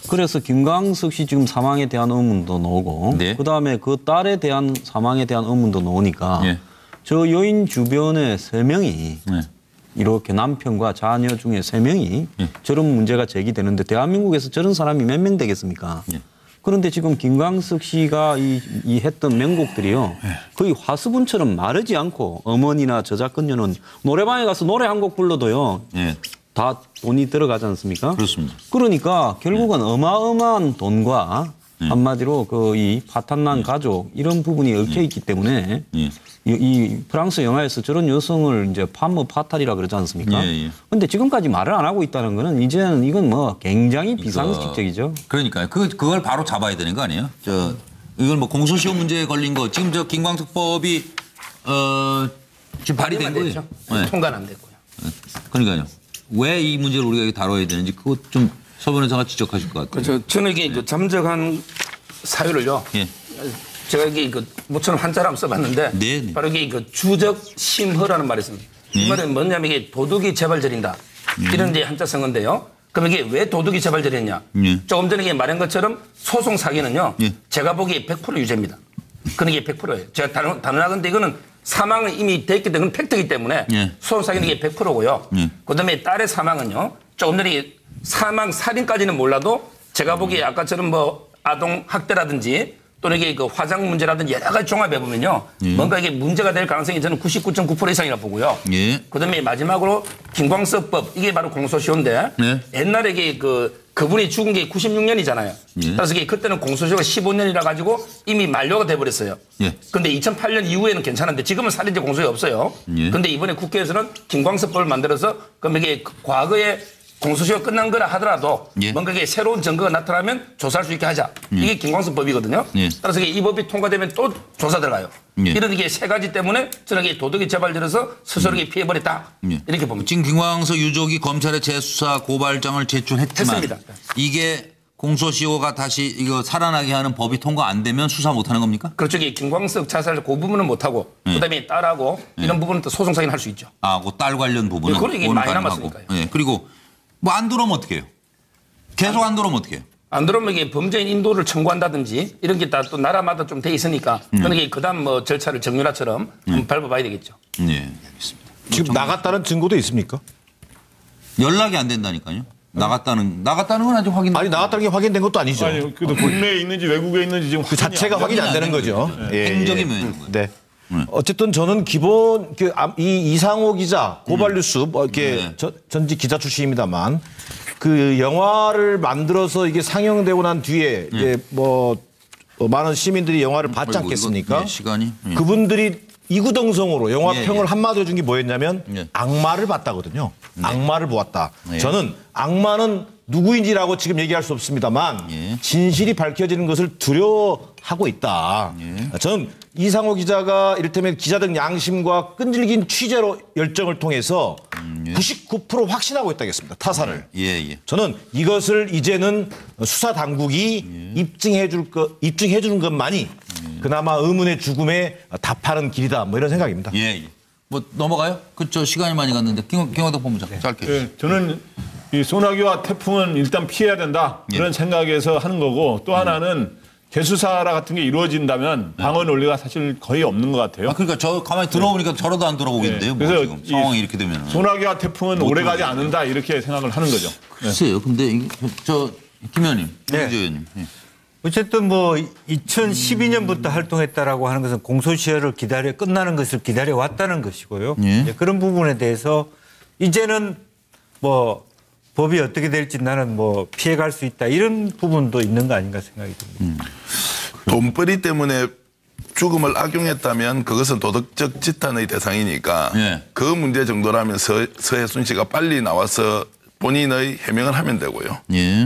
그래서 김광석 씨 지금 사망에 대한 의문도 나오고 그다음에 그 딸에 대한 사망에 대한 의문도 나오니까 저 여인 주변에 3명이 이렇게 남편과 자녀 중에 3명이 저런 문제가 제기되는데 대한민국에서 저런 사람이 몇 명 되겠습니까? 그런데 지금 김광석 씨가 이 했던 명곡들이요. 거의 화수분처럼 마르지 않고 어머니나 저작권료는 노래방에 가서 노래 한 곡 불러도요. 다 돈이 들어가지 않습니까? 그렇습니다. 그러니까 결국은 어마어마한 돈과 한마디로 이 파탄난 가족 이런 부분이 얽혀 있기 때문에 이 프랑스 영화에서 저런 여성을 이제 파머 파탈이라 그러지 않습니까? 그런데 지금까지 말을 안 하고 있다는 거는 이제는 이건 뭐 굉장히 비상식적이죠. 그러니까요. 그걸 바로 잡아야 되는 거 아니에요? 이걸 뭐 공소시효 문제에 걸린 거 지금 저 김광석법이 지금 발의된 거예요. 통과는 안 됐고요. 그러니까요. 왜 이 문제를 우리가 다뤄야 되는지 그것 좀 서 변호사가 지적하실 것 같아요. 저는 이게 잠적한 사유를요. 제가 이게 모처럼 한자로 한번 써봤는데 바로 이게 주적 심허라는 말이 있습니다. 이 말은 뭐냐면 이게 도둑이 재발절인다. 이런 이제 한자 쓴건데요. 그럼 이게 왜 도둑이 재발절했냐? 조금 전에 말한 것처럼 소송 사기는요. 제가 보기에 100% 유죄입니다. 그런 게 100%예요. 제가 단언하건데 이거는 사망은 이미 됐기 때문에 팩트이기 때문에 소송 사기는 이게 100%고요. 그다음에 딸의 사망은요. 조금 전에 사망 살인까지는 몰라도 제가 보기에 아까처럼 뭐 아동 학대라든지 또는 이게 화장 문제라든지 여러 가지 종합해 보면요. 뭔가 이게 문제가 될 가능성이 저는 99.9% 이상이라 보고요. 그다음에 마지막으로 김광석법 이게 바로 공소시효인데 옛날에 이게 그분이 죽은 게 96년이잖아요. 그래서 이게 그때는 공소시효가 15년이라 가지고 이미 만료가 돼 버렸어요. 근데 2008년 이후에는 괜찮은데 지금은 살인죄 공소시효 없어요. 근데 이번에 국회에서는 김광석법을 만들어서 그럼 이게 과거에 공소시효가 끝난 거라 하더라도 뭔가 이게 새로운 증거가 나타나면 조사할 수 있게 하자. 이게 김광석법이거든요. 따라서 이 법이 통과되면 또 조사 들어가요. 이런 게 세 가지 때문에 저는 이게 도둑이 재발들어서 스스로 피해버렸다. 이렇게 봅니다. 지금 김광석 유족이 검찰에 재수사 고발장을 제출했지만 했습니다. 이게 공소시효가 다시 이거 살아나게 하는 법이 통과 안 되면 수사 못 하는 겁니까? 그렇죠. 김광석 자살 그 부분은 못 하고 그다음에 딸하고 이런 부분은 또 소송 사기는 할 수 있죠. 아, 그 딸 관련 부분은 그런 얘기 많이 남았으니까요. 예. 그리고 뭐 안 들어오면 어떻게 해요? 계속 안 들어오면 어떻게 해요? 안 들어오면 이게 범죄인 인도를 청구한다든지 이런 게 다 또 나라마다 좀 돼 있으니까 그러니까 그다음 뭐 절차를 정유라처럼 한번 밟아봐야 되겠죠. 네, 알겠습니다. 지금 나갔다는 증거도 있습니까? 연락이 안 된다니까요. 나갔다는 건 아직 확인. 아니 나갔다는 게 확인된 것도 아니죠. 아니, 그래도 국내에 있는지 외국에 있는지 지금 그 자체가 확인이 안 되는 거죠. 행적이 면 네. 어쨌든 저는 기본 이 이상호 기자 고발뉴스 뭐 이렇게 전직 기자 출신입니다만 그 영화를 만들어서 이게 상영되고 난 뒤에 이제 뭐 많은 시민들이 영화를 봤지 않겠습니까? 시간이 그분들이 이구동성으로 영화 평을 한마디로 준 게 뭐였냐면 악마를 봤다거든요. 악마를 보았다. 저는 악마는 누구인지라고 지금 얘기할 수 없습니다만 진실이 밝혀지는 것을 두려워하고 있다. 저는 이상호 기자가 이를테면 기자들 양심과 끈질긴 취재로 열정을 통해서 99% 확신하고 있다겠습니다. 타사를. 저는 이것을 이제는 수사 당국이 입증해 주는 것만이 그나마 의문의 죽음에 답하는 길이다. 뭐 이런 생각입니다. 뭐 넘어가요? 그렇죠. 시간이 많이 갔는데 김영덕 본부장 짧게. 네, 저는 이 소나기와 태풍은 일단 피해야 된다 그런 생각에서 하는 거고 또 하나는 재수사 같은 게 이루어진다면 방어 논리가 사실 거의 없는 것 같아요. 그러니까 저 가만히 들어보니까 저러도 안 돌아오겠는데요. 뭐 그래서 지금 상황이 이렇게 되면 소나기와 태풍은 오래가지 않는다 이렇게 생각을 하는 거죠. 글쎄요. 근데 저 김 의원님, 김 의원님. 어쨌든 뭐 2012년부터 활동했다라고 하는 것은 공소시효를 끝나는 것을 기다려 왔다는 것이고요. 그런 부분에 대해서 이제는 뭐 법이 어떻게 될지 나는 뭐 피해갈 수 있다 이런 부분도 있는 거 아닌가 생각이 듭니다. 돈벌이 때문에 죽음을 악용했다면 그것은 도덕적 지탄의 대상이니까 그 문제 정도라면 서해순 씨가 빨리 나와서 본인의 해명을 하면 되고요.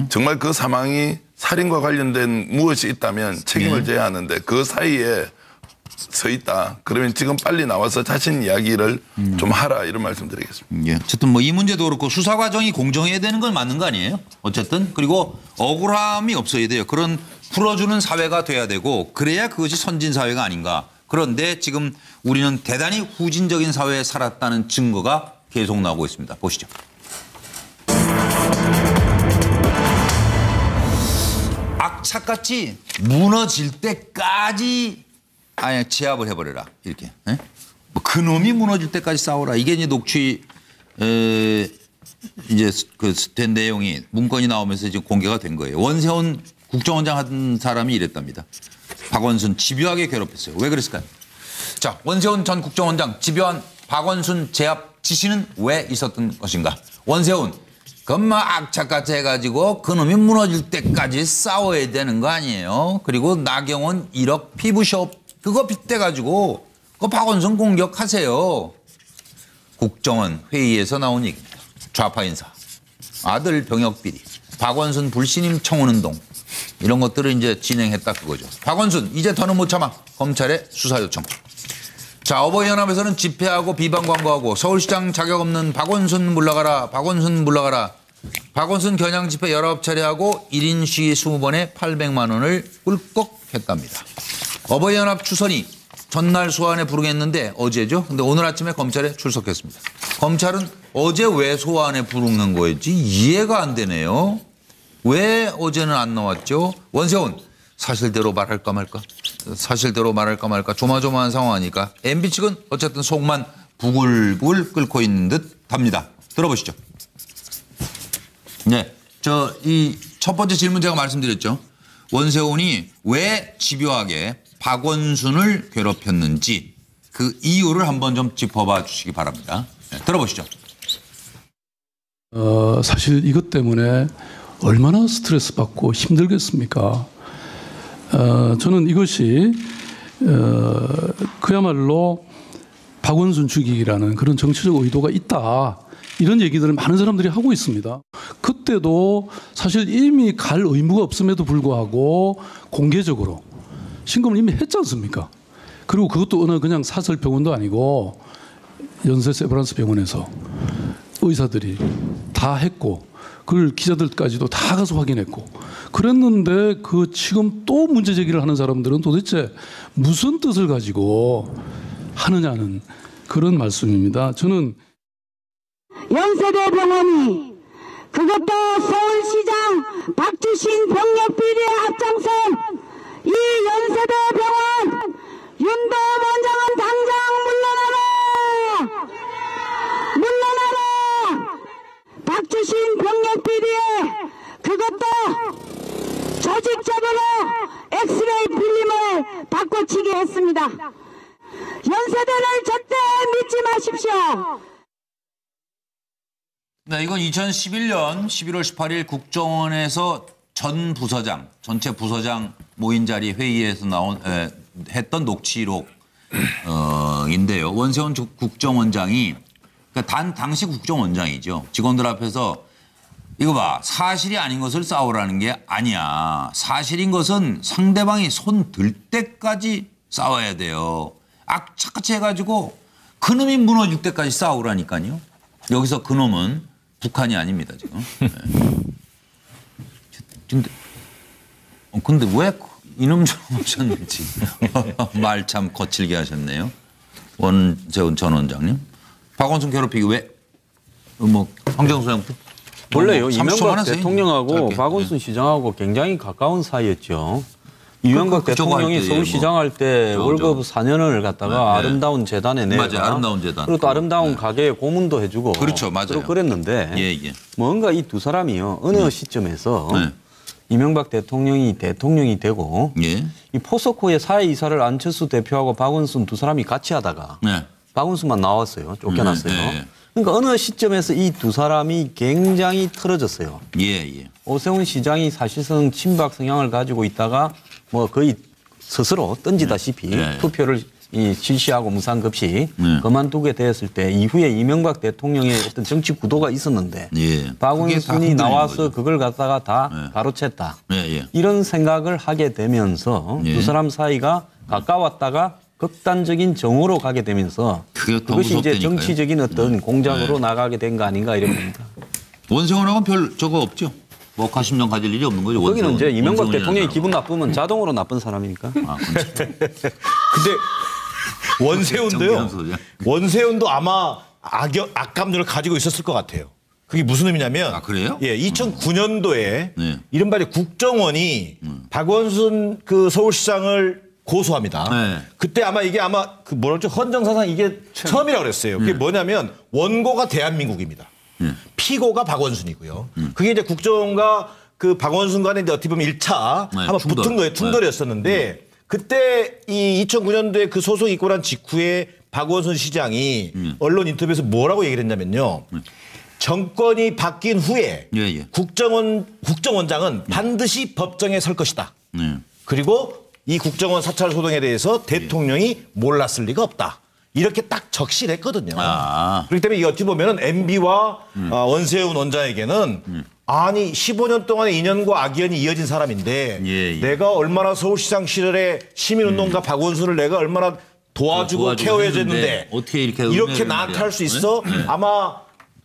정말 그 사망이 살인과 관련된 무엇이 있다면 책임을 져야 하는데 그 사이에 서 있다. 그러면 지금 빨리 나와서 자신 이야기를 좀 하라 이런 말씀드리겠습니다. 어쨌든 뭐 이 문제도 그렇고 수사 과정이 공정해야 되는 건 맞는 거 아니에요? 어쨌든 그리고 억울함이 없어야 돼요. 그런 풀어주는 사회가 돼야 되고 그래야 그것이 선진 사회가 아닌가. 그런데 지금 우리는 대단히 후진적인 사회에 살았다는 증거가 계속 나오고 있습니다. 보시죠. 악착같이 무너질 때까지 아예 제압을 해버려라 이렇게. 뭐 그놈이 무너질 때까지 싸워라. 이게 이제 녹취 이제 그 된 내용이 문건이 나오면서 지금 공개가 된 거예요. 원세훈 국정원장 한 사람이 이랬답니다. 박원순 집요하게 괴롭혔어요. 왜 그랬을까요? 자, 원세훈 전 국정원장 집요한 박원순 제압 지시는 왜 있었던 것인가? 원세훈 그마 악착같이 해가지고 그놈이 무너질 때까지 싸워야 되는 거 아니에요? 그리고 나경원 1억 피부숍 그거 빗대가지고 그 박원순 공격하세요. 국정원 회의에서 나온 얘기입니다. 좌파 인사, 아들 병역 비리, 박원순 불신임 청원운동 이런 것들을 이제 진행했다 그거죠. 박원순 이제 더는 못 참아. 검찰에 수사 요청. 자, 어버이연합에서는 집회하고 비방 광고하고 서울시장 자격 없는 박원순 물러가라. 박원순 물러가라. 박원순 겨냥 집회 19차례 하고 1인 시위 20번에 800만 원을 꿀꺽 했답니다. 어버이연합 추선이 전날 소환에 부르겠는데 어제죠. 근데 오늘 아침에 검찰에 출석했습니다. 검찰은 어제 왜 소환에 부르는 거였지 이해가 안 되네요. 왜 어제는 안 나왔죠? 원세훈 사실대로 말할까 말까? 사실대로 말할까 말까? 조마조마한 상황이니까 MB 측은 어쨌든 속만 부글부글 끓고 있는 듯 합니다. 들어보시죠. 네, 이 첫 번째 질문 제가 말씀드렸죠. 원세훈이 왜 집요하게 박원순을 괴롭혔는지 그 이유를 한번 좀 짚어봐 주시기 바랍니다. 네, 들어보시죠. 사실 이것 때문에 얼마나 스트레스 받고 힘들겠습니까? 저는 이것이 그야말로 박원순 죽이기라는 그런 정치적 의도가 있다. 이런 얘기들을 많은 사람들이 하고 있습니다. 그때도 사실 이미 갈 의무가 없음에도 불구하고 공개적으로 신고를 이미 했지 않습니까? 그리고 그것도 어느 그냥 사설 병원도 아니고 연세 세브란스 병원에서 의사들이 다 했고 그걸 기자들까지도 다 가서 확인했고 그랬는데 그 지금 또 문제 제기를 하는 사람들은 도대체 무슨 뜻을 가지고 하느냐는 그런 말씀입니다. 저는 연세대 병원이 그것도 서울시장 박주신 병력 비리에 앞장선 이 연세대 병원 윤도 원장은 당장 물러나라! 박주신 병력 비리에 그것도 조직적으로 엑스레이 필름을 바꿔치기 했습니다. 연세대를 절대 믿지 마십시오. 네, 이건 2011년 11월 18일 국정원에서 전 부서장, 전체 부서장 모인 자리 회의에서 했던 녹취록인데요. 원세훈 국정원장이 그러니까 당시 국정원장이죠. 직원들 앞에서 이거 봐, 사실이 아닌 것을 싸우라는 게 아니야. 사실인 것은 상대방이 손 들 때까지 싸워야 돼요. 악착같이 해가지고 그놈이 무너질 때까지 싸우라니까요. 여기서 그놈은 북한이 아닙니다, 지금. 네. 근데 왜 이놈처럼 하셨는지 말 참 거칠게 하셨네요. 원세훈 전 원장님. 박원순 괴롭히기 왜? 황정수 원래요. 이명박 대통령하고 박원순 시장하고 굉장히 가까운 사이였죠. 이명박 대통령이 서울시장 할 때 월급 4년을 갖다가 아름다운 재단에 내가 맞아요. 아름다운 재단. 그리고 또 아름다운 가게에 고문도 해주고 그렇죠. 맞아요. 그랬는데 뭔가 이 두 사람이요. 어느 시점에서 이명박 대통령이 되고 이 포스코의 사회 이사를 안철수 대표하고 박원순 두 사람이 같이 하다가 박원순만 나왔어요. 쫓겨났어요. 그러니까 어느 시점에서 이 두 사람이 굉장히 틀어졌어요. 오세훈 시장이 사실상 친박 성향을 가지고 있다가 뭐 거의 스스로 던지다시피 투표를 실시하고 무상급식 그만두게 되었을 때 이후에 이명박 대통령의 어떤 정치 구도가 있었는데 박원순이 나와서 그걸 갖다가 다 가로챘다. 이런 생각을 하게 되면서 두 사람 사이가 가까웠다가 극단적인 정오로 가게 되면서 그것이 이제 정치적인 어떤 공작으로 나가게 된 거 아닌가 이런 겁니다. 원세훈하고는 별 저거 없죠? 뭐 가심정 가질 일이 없는 거죠. 거기는 이제 이명박 대통령이 기분 나쁘면 자동으로 나쁜 사람이니까. 근데 원세훈도요. 원세훈도 아마 악감정을 가지고 있었을 것 같아요. 그게 무슨 의미냐면 그래요? 2009년도에 이른바 국정원이 박원순 그 서울시장을 고소합니다. 그때 아마 이게 그 뭐랄까 헌정사상 이게 처음이라고 그랬어요. 그게 뭐냐면 원고가 대한민국입니다. 피고가 박원순이고요. 그게 이제 국정원과 그 박원순 간에 이제 어떻게 보면 1차 한번 붙은 거예요. 충돌이었었는데 그때 이 2009년도에 그 소송이 있고 난 직후에 박원순 시장이 언론 인터뷰에서 뭐라고 얘기를 했냐면요. 정권이 바뀐 후에 국정원장은 반드시 법정에 설 것이다. 그리고 이 국정원 사찰 소동에 대해서 대통령이 몰랐을 리가 없다. 이렇게 딱 적시를 했거든요. 그렇기 때문에 어찌 보면 MB와 원세훈 원장에게는 아니 15년 동안의 인연과 악연이 이어진 사람인데 내가 얼마나 서울시장 시절에 시민운동가 박원순을 내가 얼마나 도와주고 케어해줬는데 어떻게 이렇게 나한테 할 수 있어? 아마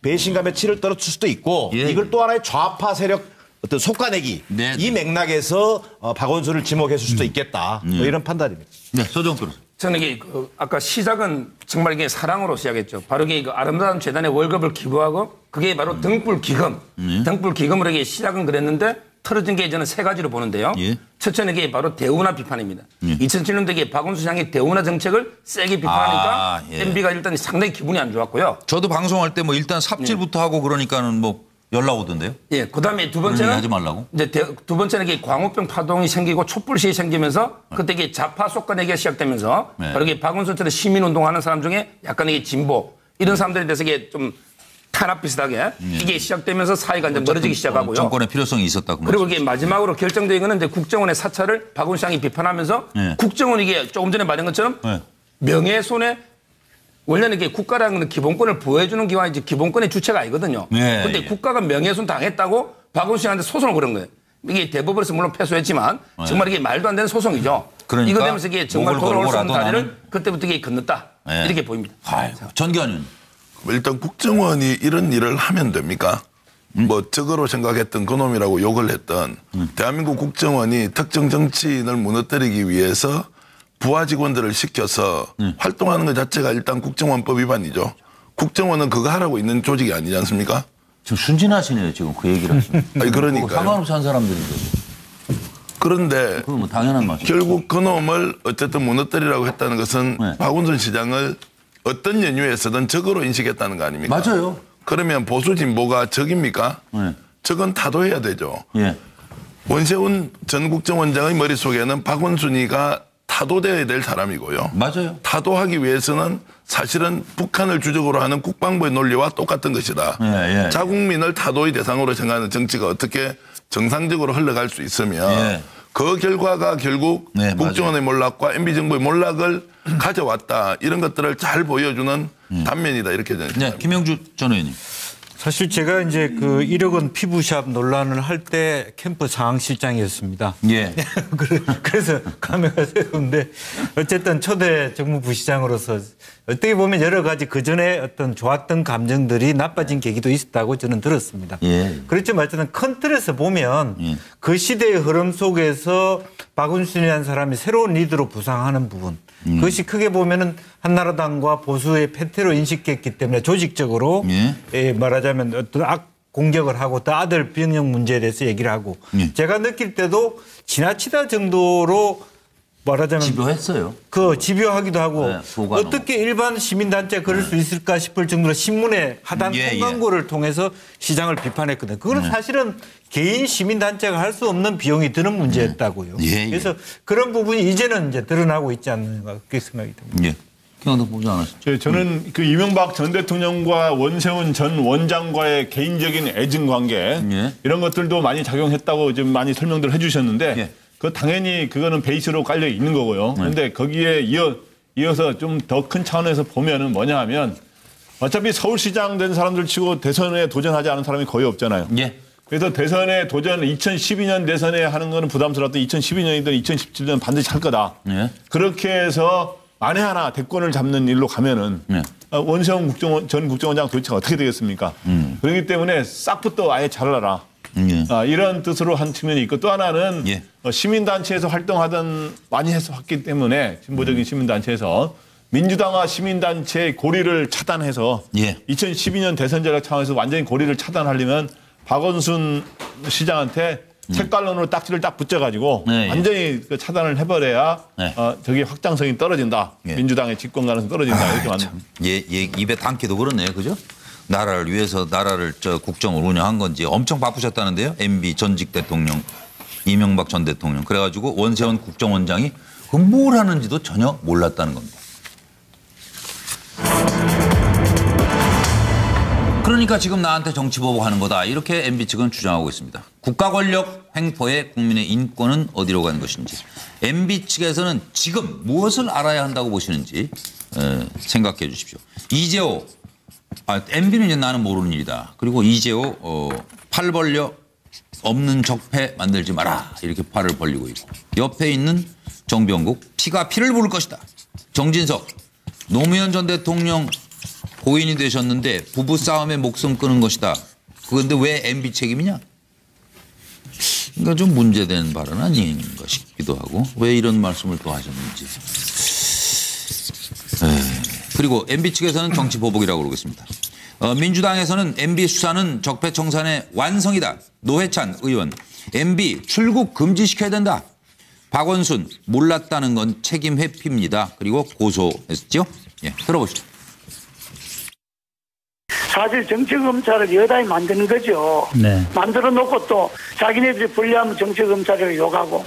배신감에 치를 떨어칠 수도 있고 이걸 또 하나의 좌파 세력 어떤 속가내기 이 맥락에서 박원순을 지목했을 수도 있겠다. 뭐 이런 판단입니다. 네, 서정훈 변호사. 저는 이게 아까 시작은 정말 이게 사랑으로 시작했죠. 바로 이게 아름다운 재단에 월급을 기부하고 그게 바로 등불 기금. 등불 기금으로 이게 시작은 그랬는데 틀어진 게 저는 세 가지로 보는데요. 첫째는 이게 바로 대우나 비판입니다. 2007년도에 이게 박원순 시장이 대우나 정책을 세게 비판하니까 MB가 일단 상당히 기분이 안 좋았고요. 저도 방송할 때 뭐 일단 삽질부터 하고 그러니까는 뭐 연락 오던데요? 그다음에 두 번째는 하지 말라고? 이제 두 번째는 이게 광우병 파동이 생기고 촛불시위 생기면서 그때 이게 좌파 속가내기가 시작되면서 바로 이게 박원순처럼 시민운동하는 사람 중에 약간 이게 진보 이런 사람들에 대해서 이게 좀 탄압 비슷하게 이게 시작되면서 사이가 이제 멀어지기 시작하고요. 정권의 필요성이 있었다. 그리고 이게 마지막으로 결정된 거는 이제 국정원의 사찰을 박원순 시장이 비판하면서 국정원 이게 조금 전에 말한 것처럼 명예훼손에 원래는 이게 국가라는 기본권을 보호해주는 기관이지 기본권의 주체가 아니거든요. 그런데 국가가 명예훼손 당했다고 박원순 씨한테 소송을 걸은 거예요. 이게 대법원에서 물론 패소했지만 정말 이게 말도 안 되는 소송이죠. 그러니까 이거 되면서 이게 정말 돌아올 수 없는 다리를 그때부터 이게 건넜다. 이렇게 보입니다. 전기현은 일단 국정원이 이런 일을 하면 됩니까? 뭐 적으로 생각했던 그놈이라고 욕을 했던 대한민국 국정원이 특정 정치인을 무너뜨리기 위해서 부하 직원들을 시켜서 활동하는 것 자체가 일단 국정원법 위반이죠. 국정원은 그거 하라고 있는 조직이 아니지 않습니까? 좀 순진하시네요, 지금 그 얘기를 하시면. 아니, 그러니까요. 상관없이 한 사람들인데. 그런데 뭐 당연한 말이죠. 결국 그놈을 어쨌든 무너뜨리라고 했다는 것은 박원순 시장을 어떤 연유에서든 적으로 인식했다는 거 아닙니까? 맞아요. 그러면 보수 진보가 적입니까? 적은 타도해야 되죠. 원세훈 전 국정원장의 머릿속에는 박원순이가 타도되어야 될 사람이고요. 맞아요. 타도하기 위해서는 사실은 북한을 주적으로 하는 국방부의 논리와 똑같은 것이다. 자국민을 타도의 대상으로 생각하는 정치가 어떻게 정상적으로 흘러갈 수 있으면 그 결과가 결국 국정원의 몰락과 MB정부의 몰락을 가져왔다. 이런 것들을 잘 보여주는 단면이다. 이렇게 저는 생각합니다. 김영주 전 의원님. 사실 제가 이제 그 1억 원 피부샵 논란을 할 때 캠프 상황실장이었습니다. 그래서 감회가 새로운데 어쨌든 초대 정무부시장으로서 어떻게 보면 여러 가지 그전에 어떤 좋았던 감정들이 나빠진 계기도 있었다고 저는 들었습니다. 그렇지만 어쨌든 큰 틀에서 보면 그 시대의 흐름 속에서 박원순이라는 사람이 새로운 리더로 부상하는 부분 그것이 크게 보면은 한나라당과 보수의 패퇴로 인식했기 때문에 조직적으로 말하자면 어떤 악 공격을 하고 또 아들 병역 문제에 대해서 얘기를 하고 제가 느낄 때도 지나치다 정도로 말하자면 집요했어요. 그 집요하기도 하고 어떻게 일반 시민단체가 그럴 수 있을까 싶을 정도로 신문에 하단 통광고를 통해서 시장을 비판했거든요. 그건 사실은 개인 시민단체가 할 수 없는 비용이 드는 문제였다고요. 그래서 그런 부분이 이제는 이제 드러나고 있지 않는가 그렇게 생각이 듭니다. 김영도 보지 않았죠? 저는 그 이명박 전 대통령과 원세훈 전 원장과의 개인적인 애증 관계 이런 것들도 많이 작용했다고 좀 많이 설명들 해주셨는데 그 당연히 그거는 베이스로 깔려 있는 거고요. 그런데 거기에 이어서 좀 더 큰 차원에서 보면은 뭐냐 하면 어차피 서울시장 된 사람들 치고 대선에 도전하지 않은 사람이 거의 없잖아요. 그래서 대선에 도전 2012년 대선에 하는 거는 부담스러웠던 2012년이든 2017년 반드시 할 거다. 그렇게 해서 만에 하나 대권을 잡는 일로 가면은 원세훈 전 국정원장 도대체 어떻게 되겠습니까? 그렇기 때문에 싹부터 아예 잘라라. 이런 뜻으로 한 측면이 있고 또 하나는 시민단체에서 활동하던 많이 했기 때문에 진보적인 시민단체에서 민주당과 시민단체의 고리를 차단해서 2012년 대선 전략 차원에서 완전히 고리를 차단하려면 박원순 시장한테 색깔론으로 딱지를 딱 붙여가지고 완전히 그 차단을 해버려야 저기 확장성이 떨어진다. 민주당의 집권 가능성이 떨어진다. 이렇게 맞는. 입에 담기도 그렇네요. 그죠? 나라를 위해서 나라를 국정을 운영한 건지 엄청 바쁘셨다는데요. MB 전직 대통령, 이명박 전 대통령. 그래가지고 원세훈 국정원장이 그 뭘 하는지도 전혀 몰랐다는 겁니다. 그러니까 지금 나한테 정치 보복하는 거다. 이렇게 MB 측은 주장하고 있습니다. 국가 권력 횡포에 국민의 인권은 어디로 가는 것인지. MB 측에서는 지금 무엇을 알아야 한다고 보시는지 생각해 주십시오. 이재호. MB는 이제 나는 모르는 일이다. 그리고 이재호 팔 벌려 없는 적폐 만들지 마라. 이렇게 팔을 벌리고 있고. 옆에 있는 정병국 피가 피를 부을 것이다. 정진석 노무현 전 대통령 고인이 되셨는데 부부싸움에 목숨 끊은 것이다. 그런데 왜 MB 책임이냐? 그러니까 좀 문제된 발언 아닌가 싶기도 하고 왜 이런 말씀을 또 하셨는지. 그리고 MB 측에서는 정치 보복이라고 그러고 있습니다. 민주당에서는 MB 수사는 적폐청산의 완성이다. 노회찬 의원. MB 출국 금지시켜야 된다. 박원순 몰랐다는 건 책임 회피입니다. 그리고 고소했죠. 들어보시죠. 사실 정치검찰을 여당이 만드는 거죠. 만들어 놓고 또 자기네들이 불리하면 정치검찰을 욕하고.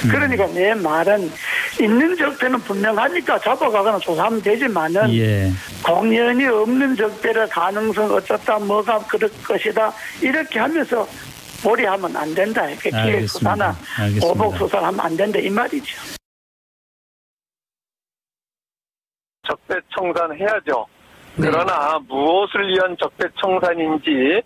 그러니까 내 말은 있는 적폐는 분명하니까 잡아가거나 조사하면 되지만은 공연이 없는 적폐의 가능성 어쩌다 뭐가 그럴 것이다 이렇게 하면서 몰이하면 안 된다. 이렇게 기획 수사나 보복 수사를 하면 안 된다 이 말이죠. 적폐 청산해야죠. 그러나 무엇을 위한 적폐 청산인지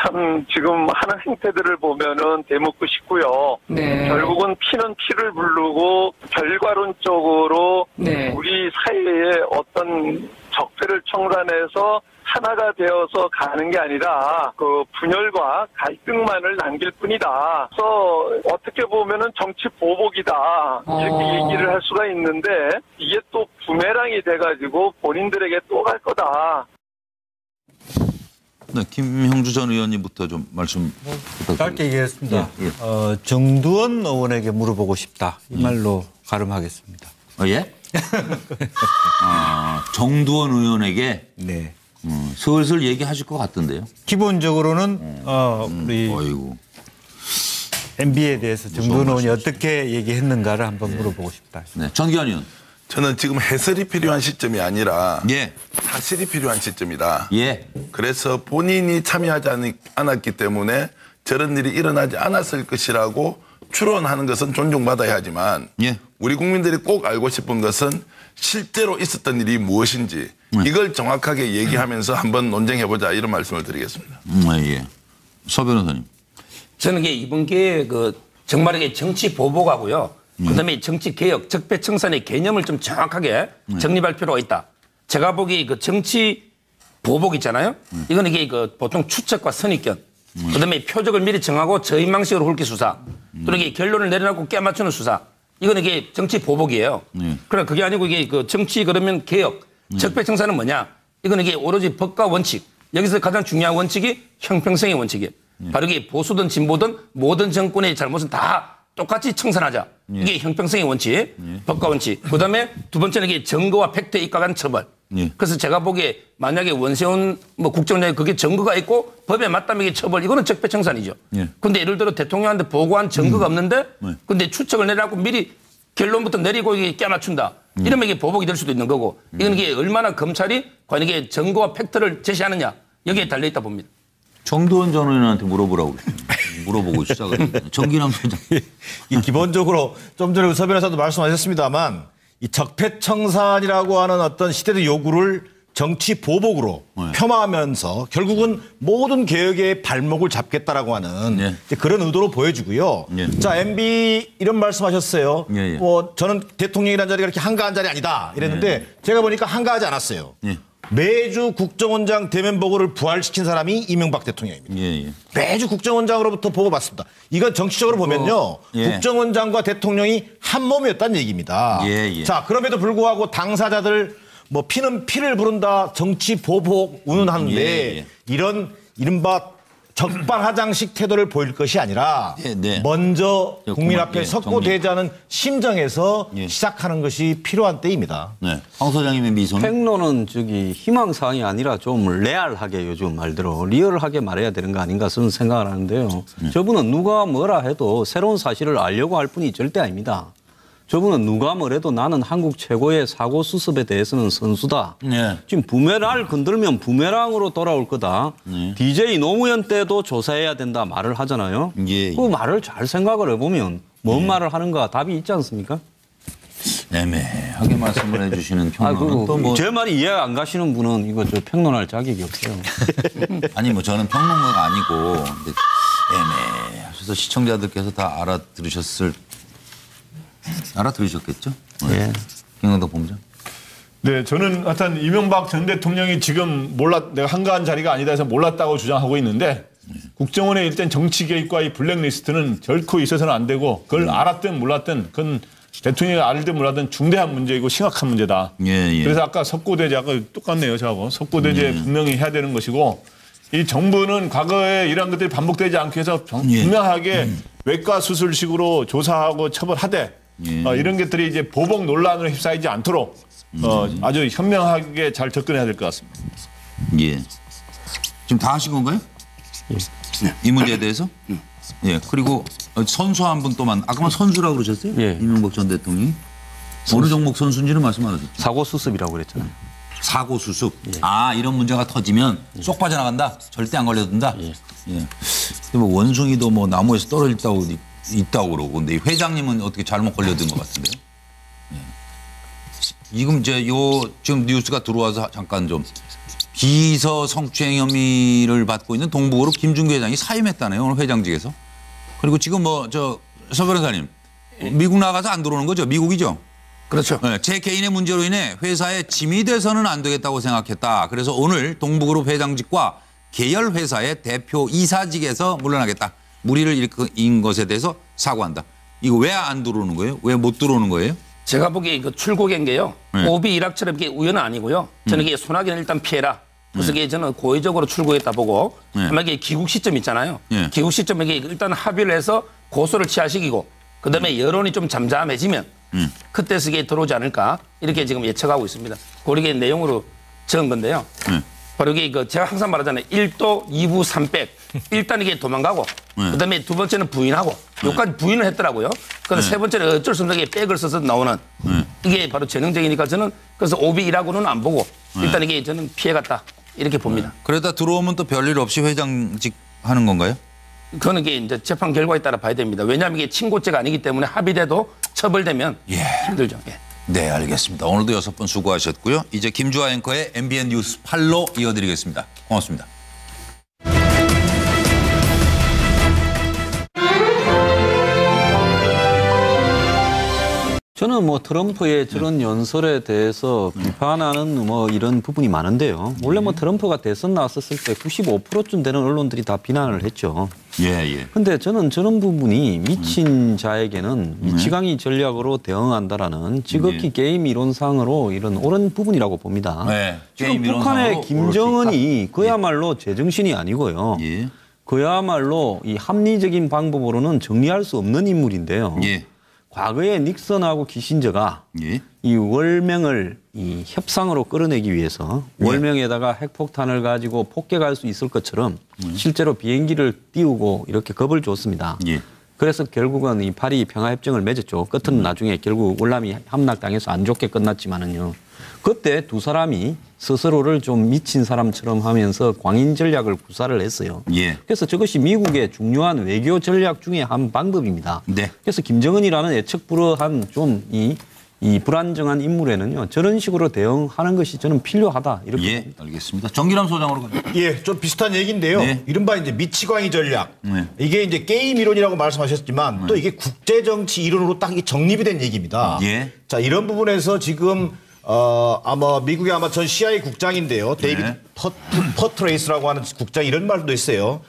참 지금 하는 행태들을 보면은 대묻고 싶고요. 네. 결국은 피는 피를 부르고 결과론적으로 우리 사회에 어떤 적폐를 청산해서 하나가 되어서 가는 게 아니라 그 분열과 갈등만을 남길 뿐이다. 그래서 어떻게 보면은 정치 보복이다 이렇게 얘기를 할 수가 있는데 이게 또 부메랑이 돼가지고 본인들에게 또 갈 거다. 네, 김형주 전 의원님부터 좀 말씀 부탁드립니다. 짧게 얘기했습니다. 정두원 의원에게 물어보고 싶다. 이 말로 가름하겠습니다. 예? 정두원 의원에게 네. 슬슬 얘기하실 것 같던데요. 기본적으로는 우리 MB에 대해서 정두원 의원이 어떻게 얘기했는가를 한번 물어보고 싶다. 네, 전기현 의원. 저는 지금 해설이 필요한 시점이 아니라 사실이 필요한 시점이다. 그래서 본인이 참여하지 않았기 때문에 저런 일이 일어나지 않았을 것이라고 추론하는 것은 존중받아야 하지만 우리 국민들이 꼭 알고 싶은 것은 실제로 있었던 일이 무엇인지 이걸 정확하게 얘기하면서 한번 논쟁해보자 이런 말씀을 드리겠습니다. 서 변호사님. 저는 이번 기회에 정말 이게 정치 보복하고요. 그다음에 정치 개혁, 적폐 청산의 개념을 좀 정확하게 정립할 필요가 있다. 제가 보기에 정치 보복 있잖아요. 이건 이게 보통 추측과 선입견. 그다음에 표적을 미리 정하고 저인망식으로 훑기 수사. 또는 이게 결론을 내려놓고 깨맞추는 수사. 이건 이게 정치 보복이에요. 그러나 그게 아니고 이게 정치 그러면 개혁, 적폐 청산은 뭐냐? 이건 이게 오로지 법과 원칙. 여기서 가장 중요한 원칙이 형평성의 원칙이에요. 바로 이게 보수든 진보든 모든 정권의 잘못은 다 똑같이 청산하자. 이게 형평성의 원칙, 법과 원칙. 그다음에 두 번째는 이게 증거와 팩트에 입각한 처벌. 그래서 제가 보기에 만약에 원세훈 국정원장이 그게 증거가 있고 법에 맞다면 이게 처벌, 이거는 적폐 청산이죠. 근데 예를 들어 대통령한테 보고한 증거가 없는데 근데 추측을 내려고 미리 결론부터 내리고 이게 깨맞춘다. 이러면 이게 보복이 될 수도 있는 거고 이건 이게 얼마나 검찰이 과연 이게 증거와 팩트를 제시하느냐 여기에 달려있다 봅니다. 정두원 전 의원한테 물어보라고 물어보고 시작을 했는데 정기남 소장. 기본적으로 좀 전에 서 변호사도 말씀하셨습니다만 이 적폐청산이라고 하는 어떤 시대의 요구를 정치 보복으로 폄하하면서 결국은 모든 개혁의 발목을 잡겠다라고 하는 그런 의도로 보여지고요. 자, MB 이런 말씀하셨어요. 저는 대통령이라는 자리가 이렇게 한가한 자리 아니다 이랬는데 제가 보니까 한가하지 않았어요. 매주 국정원장 대면 보고를 부활시킨 사람이 이명박 대통령입니다. 매주 국정원장으로부터 보고받습니다. 이건 정치적으로 보면요. 국정원장과 대통령이 한 몸이었다는 얘기입니다. 자, 그럼에도 불구하고 당사자들 피는 피를 부른다, 정치 보복 운운하는데 이런 이른바 적반하장식 태도를 보일 것이 아니라 먼저 국민 앞에 섰고 대자는 심정에서 시작하는 것이 필요한 때입니다. 황 소장님의 미소는? 평론은 희망사항이 아니라 좀 레알하게 요즘 말대로 리얼하게 말해야 되는 거 아닌가 저는 생각을 하는데요. 저분은 누가 뭐라 해도 새로운 사실을 알려고 할 뿐이 절대 아닙니다. 저분은 누가 뭐래도 나는 한국 최고의 사고 수습에 대해서는 선수다. 지금 부메랑을 건들면 부메랑으로 돌아올 거다. DJ 노무현 때도 조사해야 된다 말을 하잖아요. 그 말을 잘 생각을 해보면 뭔 말을 하는가 답이 있지 않습니까? 애매하게 말씀을 해주시는 평론은 또 제 말이 이해가 안 가시는 분은 이거 평론할 자격이 없어요. 아니 저는 평론가가 아니고 근데 애매하셔서 시청자들께서 다 알아들으셨겠죠? 김영덕 본부장. 네, 저는 하여튼 이명박 전 대통령이 지금 내가 한가한 자리가 아니다 해서 몰랐다고 주장하고 있는데 국정원의 일단 정치 개입과 이 블랙리스트는 결코 있어서는 안 되고 그걸 알았든 몰랐든 그건 대통령이 알든 몰랐든 중대한 문제이고 심각한 문제다. 그래서 아까 석고대제 아까 똑같네요, 저하고. 석고대제 분명히 해야 되는 것이고 이 정부는 과거에 이런 것들이 반복되지 않게 해서 분명하게 외과 수술식으로 조사하고 처벌하되 이런 것들이 이제 보복 논란으로 휩싸이지 않도록 아주 현명하게 잘 접근해야 될 것 같습니다. 지금 다 하신 건가요? 이 문제에 대해서? 그리고 선수 한 분 또만 아까만 선수라고 그러셨어요? 이명박 전 대통령이? 어느 종목 선수인지는 말씀 안 하셨죠? 사고 수습이라고 그랬잖아요. 사고 수습. 이런 문제가 터지면 쏙 빠져나간다. 절대 안 걸려든다. 근데 원숭이도 나무에서 떨어졌다고 있다고 그러고 근데 회장님은 어떻게 잘못 걸려든 것 같은데요? 지금 지금 뉴스가 들어와서 잠깐 좀 비서 성추행 혐의를 받고 있는 동부그룹 김준규 회장이 사임했다네요. 오늘 회장직에서. 그리고 지금 서 변호사님 미국 나가서 안 들어오는 거죠? 미국이죠? 그렇죠. 네, 제 개인의 문제로 인해 회사에 짐이 돼서는 안 되겠다고 생각했다. 그래서 오늘 동부그룹 회장직과 계열 회사의 대표 이사직에서 물러나겠다. 무리를 일으킨 것에 대해서 사과한다. 이거 왜 안 들어오는 거예요? 왜 못 들어오는 거예요? 제가 보기에 그 출국인 게요. 네. 오비 일학처럼 이게 우연은 아니고요. 저는 이게 소나기는 일단 피해라. 그래서 이게 저는 고의적으로 출국했다 보고 아마 이게 귀국 시점 있잖아요. 귀국 시점에 일단 합의를 해서 고소를 취하시키고 그다음에 여론이 좀 잠잠해지면 그때 쓰게 들어오지 않을까 이렇게 지금 예측하고 있습니다. 그렇게 내용으로 적은 건데요. 바로 이게 제가 항상 말하잖아요. 1도 2부 3백. 일단 이게 도망가고 그다음에 두 번째는 부인하고 여기까지 부인을 했더라고요. 그런데 세 번째는 어쩔 수 없는 게 백을 써서 나오는 이게 바로 전형적이니까 저는 그래서 오비 일하고는 안 보고 일단 이게 저는 피해갔다 이렇게 봅니다. 그러다 들어오면 또 별일 없이 회장직 하는 건가요? 그거는 이제 재판 결과에 따라 봐야 됩니다. 왜냐하면 이게 친고죄가 아니기 때문에 합의돼도 처벌되면 힘들죠. 예. 네, 알겠습니다. 오늘도 6분 수고하셨고요. 이제 김주아 앵커의 MBN 뉴스 8로 이어드리겠습니다. 고맙습니다. 저는 트럼프의 저런 연설에 대해서 비판하는 이런 부분이 많은데요. 원래 트럼프가 대선 나왔었을 때 95%쯤 되는 언론들이 다 비난을 했죠. 예. 근데 저는 저런 부분이 미친 자에게는 미치광이 전략으로 대응한다라는 지극히 게임 이론상으로 이런 옳은 부분이라고 봅니다. 네, 지금 북한의 김정은이 그야말로 제정신이 아니고요. 그야말로 이 합리적인 방법으로는 정리할 수 없는 인물인데요. 과거에 닉슨하고 키신저가 이 월명을 이 협상으로 끌어내기 위해서 월명에다가 핵폭탄을 가지고 폭격할 수 있을 것처럼 실제로 비행기를 띄우고 이렇게 겁을 줬습니다. 그래서 결국은 이 파리 평화협정을 맺었죠. 끝은 나중에 결국 월남이 함락당해서 안 좋게 끝났지만은요. 그때 두 사람이 스스로를 좀 미친 사람처럼 하면서 광인 전략을 구사를 했어요. 그래서 저것이 미국의 중요한 외교 전략 중에 한 방법입니다. 그래서 김정은이라는 애척불허한 좀 이 불안정한 인물에는요. 저런 식으로 대응하는 것이 저는 필요하다. 이렇게 봅니다. 알겠습니다. 정기람 소장으로 가겠습니다. 좀 비슷한 얘기인데요. 이른바 이제 미치광이 전략. 이게 이제 게임 이론이라고 말씀하셨지만 또 이게 국제 정치 이론으로 딱 이게 정립이 된 얘기입니다. 자, 이런 부분에서 지금 아마 미국의 전 CIA 국장인데요. 데이비드 퍼트레이스라고 하는 국장이 이런 말도 했어요.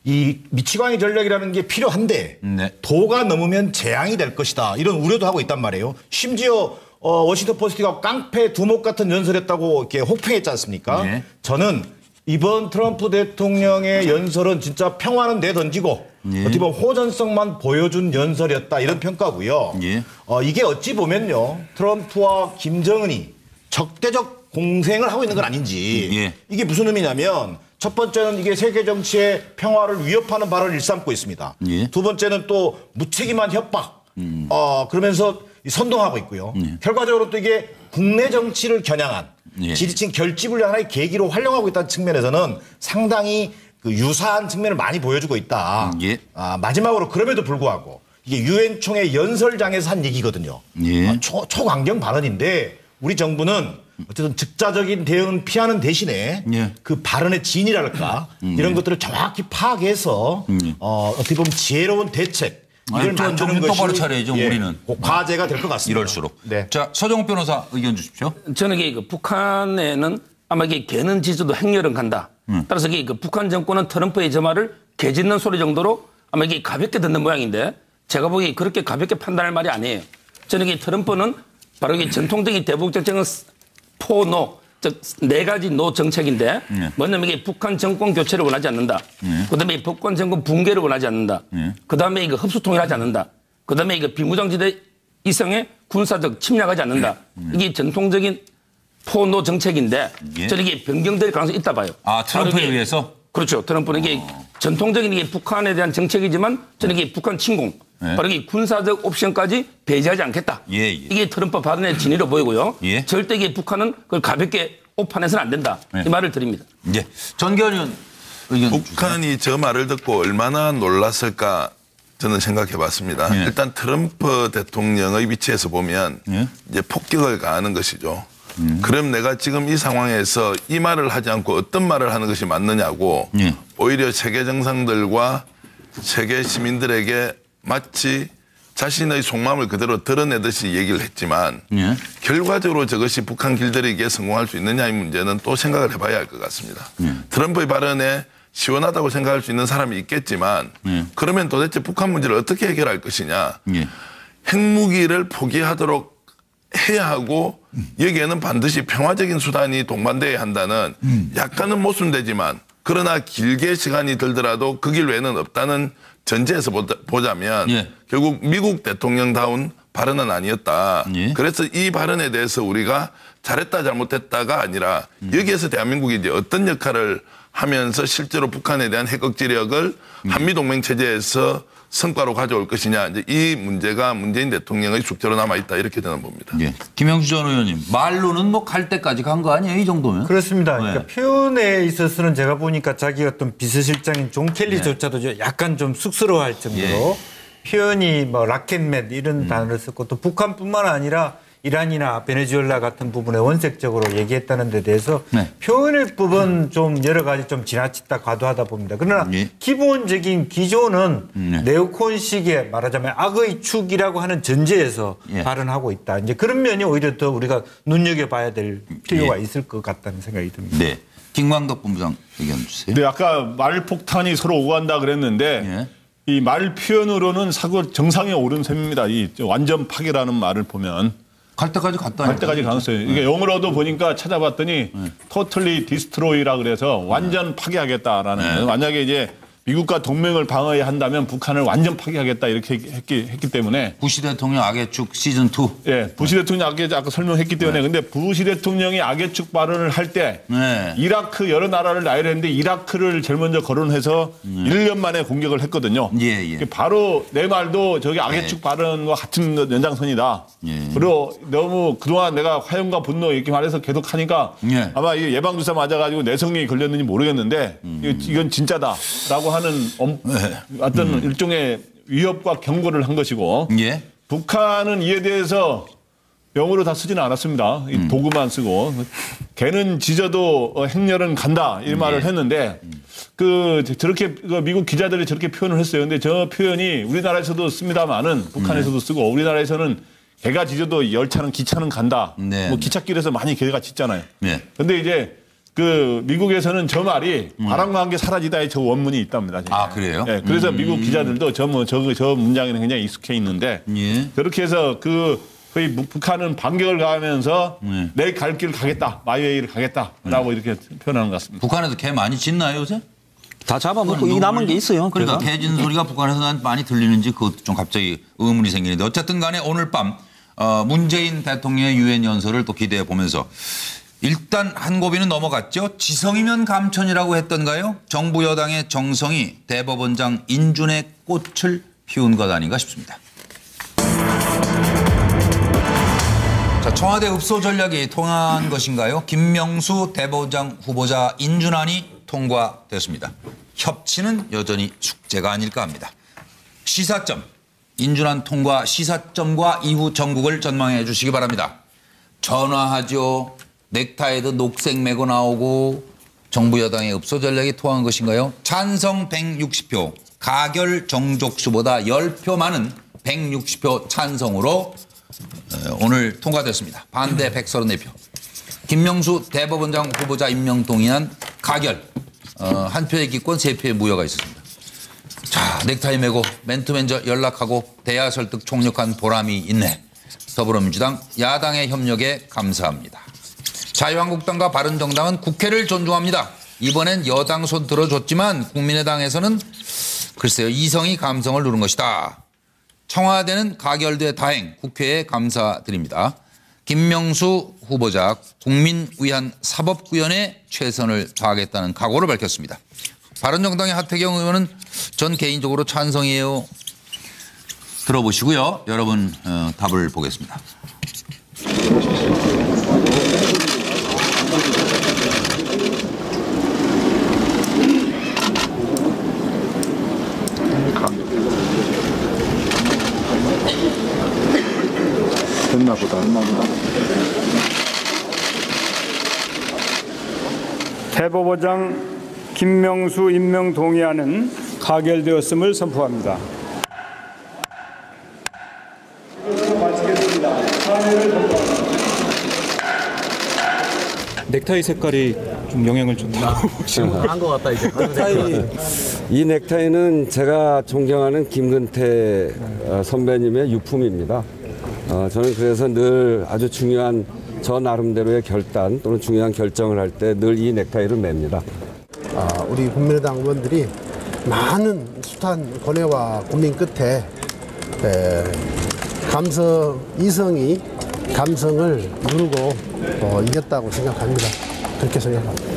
이 미치광이 전략이라는 게 필요한데 도가 넘으면 재앙이 될 것이다. 이런 우려도 하고 있단 말이에요. 심지어 워싱턴 포스트가 깡패 두목 같은 연설했다고 이렇게 혹평했지 않습니까? 저는 이번 트럼프 대통령의 연설은 진짜 평화는 내던지고 어떻게 보면 호전성만 보여준 연설이었다. 이런 평가고요. 이게 어찌 보면요. 트럼프와 김정은이 적대적 공생을 하고 있는 건 아닌지 이게 무슨 의미냐면 첫 번째는 이게 세계 정치의 평화를 위협하는 발언을 일삼고 있습니다. 두 번째는 또 무책임한 협박 그러면서 선동하고 있고요. 결과적으로 또 이게 국내 정치를 겨냥한 지지층 결집을 하나의 계기로 활용하고 있다는 측면에서는 상당히 그 유사한 측면을 많이 보여주고 있다. 마지막으로 그럼에도 불구하고 이게 유엔 총회 연설장에서 한 얘기거든요. 초강경 발언인데 우리 정부는 어쨌든 즉자적인 대응은 피하는 대신에 그 발언의 진이랄까 이런 것들을 정확히 파악해서 어떻게 보면 지혜로운 대책 이걸 만드는 것이 똑바로 차려야죠. 우리는 과제가 될 것 같습니다. 이럴수록. 자, 서정욱 변호사 의견 주십시오. 저는 이게 북한에는 아마 이게 개는 지지도 행렬은 간다. 따라서 이게 북한 정권은 트럼프의 저 말을 개 짖는 소리 정도로 아마 이게 가볍게 듣는 모양인데 제가 보기에 그렇게 가볍게 판단할 말이 아니에요. 저는 이게 트럼프는 바로 이게 전통적인 대북 정책은 포노, 즉 네 가지 노 정책인데 뭐냐면 이게 북한 정권 교체를 원하지 않는다. 그다음에 북한 정권 붕괴를 원하지 않는다. 그다음에 이거 흡수 통일하지 않는다. 그다음에 이거 비무장지대 이성의 군사적 침략하지 않는다. 이게 전통적인 포노 정책인데 저는 이게 변경될 가능성이 있다 봐요. 트럼프에 의해서? 그렇죠. 트럼프는 이게 전통적인 이게 북한에 대한 정책이지만 저는 이게 북한 침공, 바로 이게 군사적 옵션까지 배제하지 않겠다. 이게 트럼프 발언의 진위로 보이고요. 절대 이게 북한은 그걸 가볍게 오판해서는 안 된다. 이 말을 드립니다. 전결은 의견 북한이 저 말을 듣고 얼마나 놀랐을까 저는 생각해 봤습니다. 일단 트럼프 대통령의 위치에서 보면 이제 폭격을 가하는 것이죠. 그럼 내가 지금 이 상황에서 이 말을 하지 않고 어떤 말을 하는 것이 맞느냐고 오히려 세계 정상들과 세계 시민들에게 마치 자신의 속마음을 그대로 드러내듯이 얘기를 했지만 결과적으로 저것이 북한 길들이기에 성공할 수 있느냐의 문제는 또 생각을 해봐야 할 것 같습니다. 트럼프의 발언에 시원하다고 생각할 수 있는 사람이 있겠지만 그러면 도대체 북한 문제를 어떻게 해결할 것이냐. 핵무기를 포기하도록 해야 하고 여기에는 반드시 평화적인 수단이 동반돼야 한다는 약간은 모순되지만 그러나 길게 시간이 들더라도 그 길 외에는 없다는 전제에서 보자면 결국 미국 대통령다운 발언은 아니었다. 그래서 이 발언에 대해서 우리가 잘했다 잘못했다가 아니라 여기에서 대한민국이 이제 어떤 역할을 하면서 실제로 북한에 대한 핵 억지력을 한미동맹 체제에서 성과로 가져올 것이냐. 이제 이 문제가 문재인 대통령의 숙제로 남아있다. 이렇게 저는 봅니다. 김영수 전 의원님, 말로는 뭐 갈 때까지 간 거 아니에요? 이 정도면? 그렇습니다. 그러니까 표현에 있어서는 제가 보니까 자기 어떤 비서실장인 존 켈리조차도 약간 좀 쑥스러워할 정도로 표현이 뭐 라켓맨 이런 단어를 썼고 또 북한뿐만 아니라 이란이나 베네수엘라 같은 부분에 원색적으로 얘기했다는 데 대해서 표현의 부분 좀 여러 가지 좀 지나치다 과도하다 봅니다. 그러나 기본적인 기조는 네오콘식의 말하자면 악의 축이라고 하는 전제에서 발언하고 있다. 이제 그런 면이 오히려 더 우리가 눈여겨봐야 될 필요가 있을 것 같다는 생각이 듭니다. 네. 김광덕 본부장 의견 주세요. 네, 아까 말폭탄이 서로 오간다 그랬는데 이 말 표현으로는 사고 정상에 오른 셈입니다. 이 완전 파괴라는 말을 보면. 갈 때까지 갔다. 갈 때까지 갔어요. 이게 영어로도 보니까 찾아봤더니 totally destroy라 그래서 완전 파괴하겠다라는. 만약에 이제 미국과 동맹을 방어해야 한다면 북한을 완전 파괴하겠다 이렇게 했기 때문에. 부시 대통령 악의축 시즌 2. 예, 부시 대통령 악의축 아까 설명했기 때문에. 근데 부시 대통령이 악의축 발언을 할 때 이라크 여러 나라를 나열했는데 이라크를 제일 먼저 거론해서 1년 만에 공격을 했거든요. 바로 내 말도 저기 악의축 발언과 같은 연장선이다. 그리고 너무 그동안 내가 화염과 분노 이렇게 말해서 계속 하니까 아마 이 예방주사 맞아가지고 내성이 걸렸는지 모르겠는데 이건 진짜다라고 하는 어떤 일종의 위협과 경고를 한 것이고 북한은 이에 대해서 영어로 다 쓰지는 않았습니다. 이 도구만 쓰고 개는 짖어도 행렬은 간다 이 말을 했는데 저렇게 미국 기자들이 저렇게 표현을 했어요. 근데 저 표현이 우리나라에서도 씁니다만은 북한에서도 쓰고 우리나라에서는 개가 짖어도 열차는 기차는 간다. 뭐 기찻길에서 많이 개가 짖잖아요. 근데 이제 미국에서는 저 말이 바람과 함께 사라지다의 저 원문이 있답니다. 아, 그래요? 네, 그래서 미국 기자들도 저 문장에는 굉장히 익숙해 있는데 그렇게 해서 거의 북한은 반격을 가하면서 내 갈 길 가겠다. 마이웨이를 가겠다라고 이렇게 표현하는 것 같습니다. 북한에도 개 많이 짖나요, 요새? 다 잡아먹고 이 남은 게 있어요. 그러니까 개 짖는 소리가 북한에서 많이 들리는지 그것도 좀 갑자기 의문이 생기는데 어쨌든 간에 오늘 밤 문재인 대통령의 유엔 연설을 또 기대해 보면서 일단 한 고비는 넘어갔죠. 지성이면 감천이라고 했던가요? 정부 여당의 정성이 대법원장 인준의 꽃을 피운 것 아닌가 싶습니다. 자, 청와대 읍소 전략이 통한 것인가요? 김명수 대법원장 후보자 인준안이 통과됐습니다. 협치는 여전히 숙제가 아닐까 합니다. 시사점, 인준안 통과 시사점과 이후 전국을 전망해 주시기 바랍니다. 전화하죠. 넥타이도 녹색 메고 나오고 정부 여당의 읍소 전략이 통한 것인가요? 찬성 160표, 가결 정족수보다 10표 많은 160표 찬성으로 오늘 통과됐습니다. 반대 134표. 김명수 대법원장 후보자 임명 동의안 가결. 한 표의 기권, 3표의 무효가 있었습니다. 자, 넥타이 메고 맨투맨 연락하고 대화 설득 총력한 보람이 있네. 더불어민주당 야당의 협력에 감사합니다. 자유한국당과 바른정당은 국회를 존중합니다. 이번엔 여당 손 들어줬지만 국민의당에서는 글쎄요, 이성이 감성을 누른 것이다. 청와대는 가결돼 다행, 국회에 감사드립니다. 김명수 후보자 국민 위한 사법구현에 최선을 다하겠다는 각오를 밝혔습니다. 바른정당의 하태경 의원은 전 개인적으로 찬성이에요. 들어보시고요. 여러분 답을 보겠습니다. 됐나 보다. 대법원장 김명수 임명 동의안은 가결되었음을 선포합니다. 넥타이 색깔이 좀 영향을 줬다고 한것 같다 이제. 이 넥타이는 제가 존경하는 김근태 선배님의 유품입니다. 저는 그래서 늘 아주 중요한 저 나름대로의 결단 또는 중요한 결정을 할 때 늘 이 넥타이를 맵니다. 우리 국민의당 의원들이 많은 숱한 고뇌와 고민 끝에 이성이 감성을 누르고 이겼다고 생각합니다. 그렇게 생각합니다.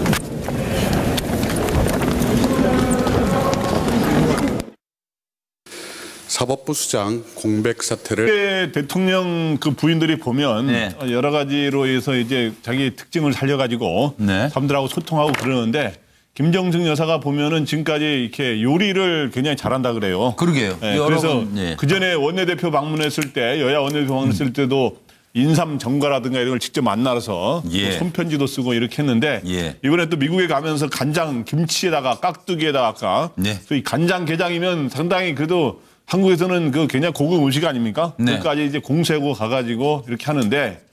사법부 수장 공백 사태를 대통령 그 부인들이 보면 여러 가지로 해서 이제 자기 특징을 살려가지고 사람들하고 소통하고 그러는데 김정숙 여사가 보면은 지금까지 이렇게 요리를 굉장히 잘한다 그래요. 그러게요. 그래서 그 전에 원내대표 방문했을 때 여야 원내대표 방문했을 때도 인삼 정과라든가 이런 걸 직접 만나서 손편지도 쓰고 이렇게 했는데 이번에 또 미국에 가면서 간장 김치에다가 깍두기에다가 아까 이 간장 게장이면 상당히 그래도 한국에서는 그 굉장히 고급 음식 아닙니까? 그까지 이제 공세고 가가지고 이렇게 하는데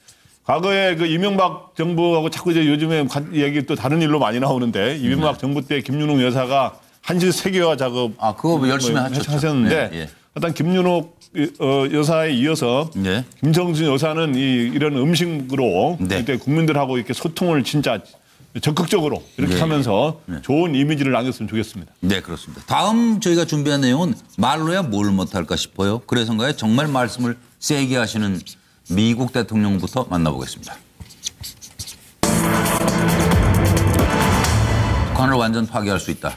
과거에 그 이명박 정부하고 자꾸 이제 요즘에 얘기 또 다른 일로 많이 나오는데 이명박 정부 때 김윤옥 여사가 한실 세계화 작업 그거 열심히 하셨는데 일단 김윤옥 여사에 이어서 김정숙 여사는 이런 음식으로 이때 국민들하고 이렇게 소통을 진짜 적극적으로 이렇게 하면서 좋은 이미지를 남겼으면 좋겠습니다. 네, 그렇습니다. 다음 저희가 준비한 내용은 말로야 뭘 못할까 싶어요. 그래서인가요? 정말 말씀을 세게 하시는 미국 대통령부터 만나보겠습니다. 북한을 완전 파괴할 수 있다.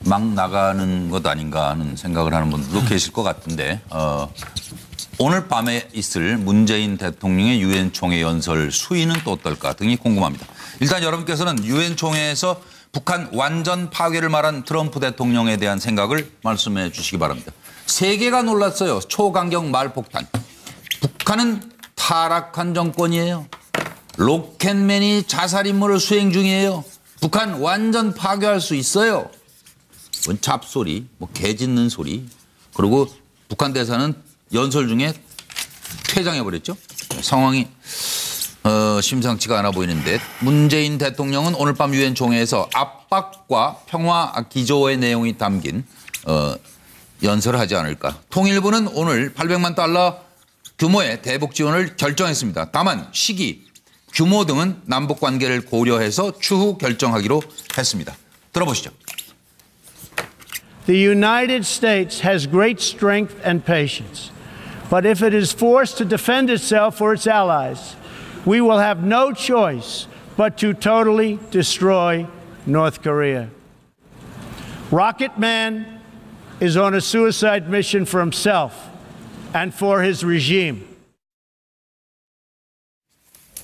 막 나가는 것 아닌가 하는 생각을 하는 분들도 계실 것 같은데 오늘 밤에 있을 문재인 대통령의 유엔 총회 연설 수위는 또 어떨까 등이 궁금합니다. 일단 여러분께서는 유엔 총회에서 북한 완전 파괴를 말한 트럼프 대통령에 대한 생각을 말씀해 주시기 바랍니다. 세계가 놀랐어요. 초강경 말폭탄. 북한은 타락한 정권이에요. 로켓맨이 자살 임무를 수행 중이에요. 북한 완전 파괴할 수 있어요. 뭔 잡소리, 뭐 개 짖는 소리. 그리고 북한 대사는 연설 중에 퇴장해버렸죠. 상황이 심상치가 않아 보이는데 문재인 대통령은 오늘 밤 유엔 총회에서 압박과 평화 기조의 내용이 담긴 연설을 하지 않을까. 통일부는 오늘 800만 달러 규모의 대북 지원을 결정했습니다. 다만 시기, 규모 등은 남북 관계를 고려해서 추후 결정하기로 했습니다. 들어보시죠. The United States has great strength and patience. But if it is forced to defend itself or its allies, we will have no choice but to totally destroy North Korea. Rocket Man is on a suicide mission for himself and for his regime.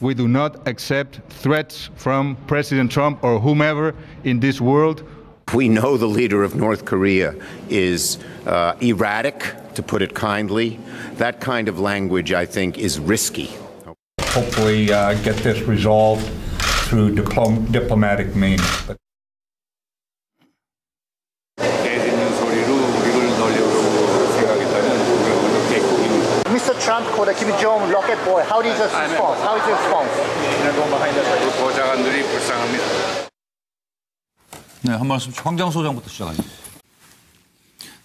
We do not accept threats from President Trump or whomever in this world. We know the leader of North Korea is erratic, to put it kindly. That kind of language, I think, is risky. Hopefully get this resolved through diplomatic means. Mr. Trump called Kim Jong rocket boy. How is your response? How is your response? 보좌관들이 불쌍합니다. 네, 한 말씀 황장 소장부터 시작하겠습니다.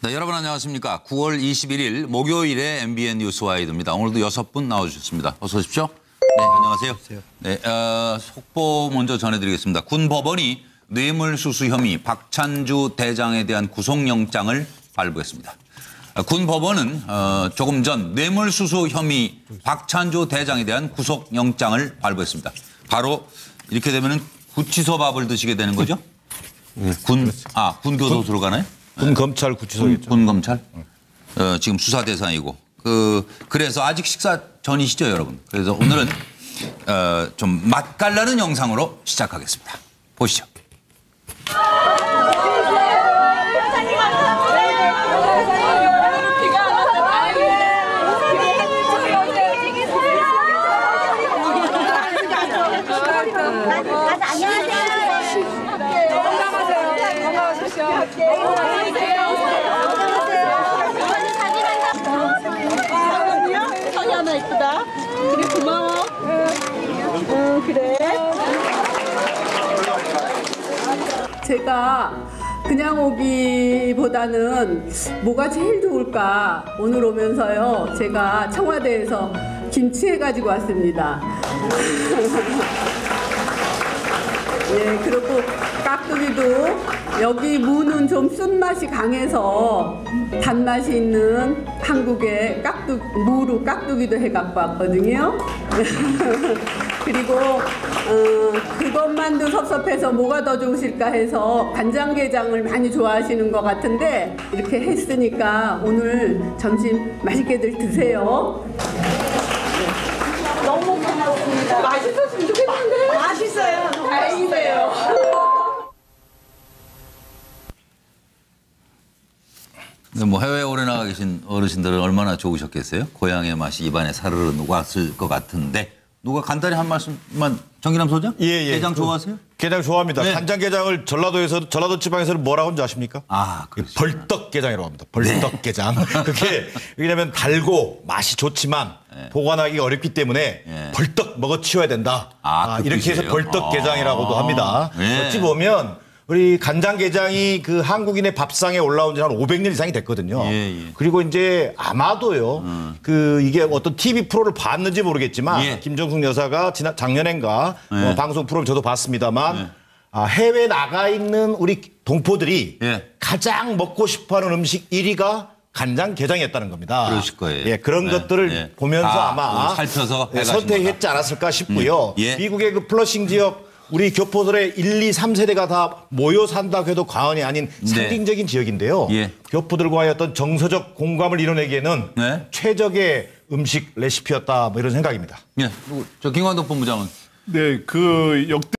네, 여러분 안녕하십니까. 9월 21일 목요일에 MBN 뉴스와이드입니다. 오늘도 6분 나와주셨습니다. 어서 오십시오. 네, 안녕하세요. 네, 속보 먼저 전해드리겠습니다. 군 법원이 뇌물수수 혐의 박찬주 대장에 대한 구속영장을 발부했습니다. 군 법원은 조금 전 뇌물수수 혐의 박찬주 대장에 대한 구속영장을 발부했습니다. 바로 이렇게 되면은 구치소 밥을 드시게 되는 거죠? 군 교도소로 가나요? 군 검찰 구치소겠죠. 군 검찰. 지금 수사 대상이고. 그래서 아직 식사 전이시죠, 여러분. 그래서 오늘은 좀 맛깔나는 영상으로 시작하겠습니다. 보시죠. 선이 하나 이쁘다. 그래 고마워. 그래. 제가 그냥 오기보다는 뭐가 제일 좋을까 오늘 오면서요. 제가 청와대에서 김치 해가지고 왔습니다. 예, 그리고 깍두기도 여기 무는 좀 쓴맛이 강해서 단맛이 있는 한국의 무로 깍두기도 해갖고 왔거든요. 그리고 그것만도 섭섭해서 뭐가 더 좋으실까 해서 간장게장을 많이 좋아하시는 것 같은데 이렇게 했으니까 오늘 점심 맛있게들 드세요. 너무 고맙습니다. 맛있었으면 좋겠는데. 맛있어요. 다행이네요. 뭐 해외에 오래 나가 계신 어르신들은 얼마나 좋으셨겠어요? 고향의 맛이 입안에 사르르 녹았을 것 같은데 누가 간단히 한 말씀만 정기남 소장? 예. 게장 좋아하세요? 게장 좋아합니다. 네. 간장게장을 전라도 지방에서는 뭐라고 하는지 아십니까? 그렇죠. 벌떡게장이라고 합니다. 벌떡게장. 그게 왜냐하면 달고 맛이 좋지만 보관하기 어렵기 때문에 벌떡 먹어치워야 된다. 그 이렇게 해서 뜻이에요? 벌떡게장이라고도 합니다. 어찌 보면 우리 간장게장이 그 한국인의 밥상에 올라온 지 한 500년 이상이 됐거든요. 그리고 이제 아마도요, 이게 어떤 TV 프로를 봤는지 모르겠지만, 김정숙 여사가 작년엔가 방송 프로를 저도 봤습니다만, 해외 나가 있는 우리 동포들이 가장 먹고 싶어 하는 음식 1위가 간장게장이었다는 겁니다. 그러실 거예요. 예, 그런 것들을 보면서 아마 살펴서 선택했지 않았을까 싶고요. 미국의 그 플러싱 지역 우리 교포들의 1, 2, 3세대가 다 모여 산다고 해도 과언이 아닌 상징적인 지역인데요. 교포들과의 어떤 정서적 공감을 이뤄내기에는 최적의 음식 레시피였다 뭐 이런 생각입니다. 저 김광덕 본부장은 네, 그 역대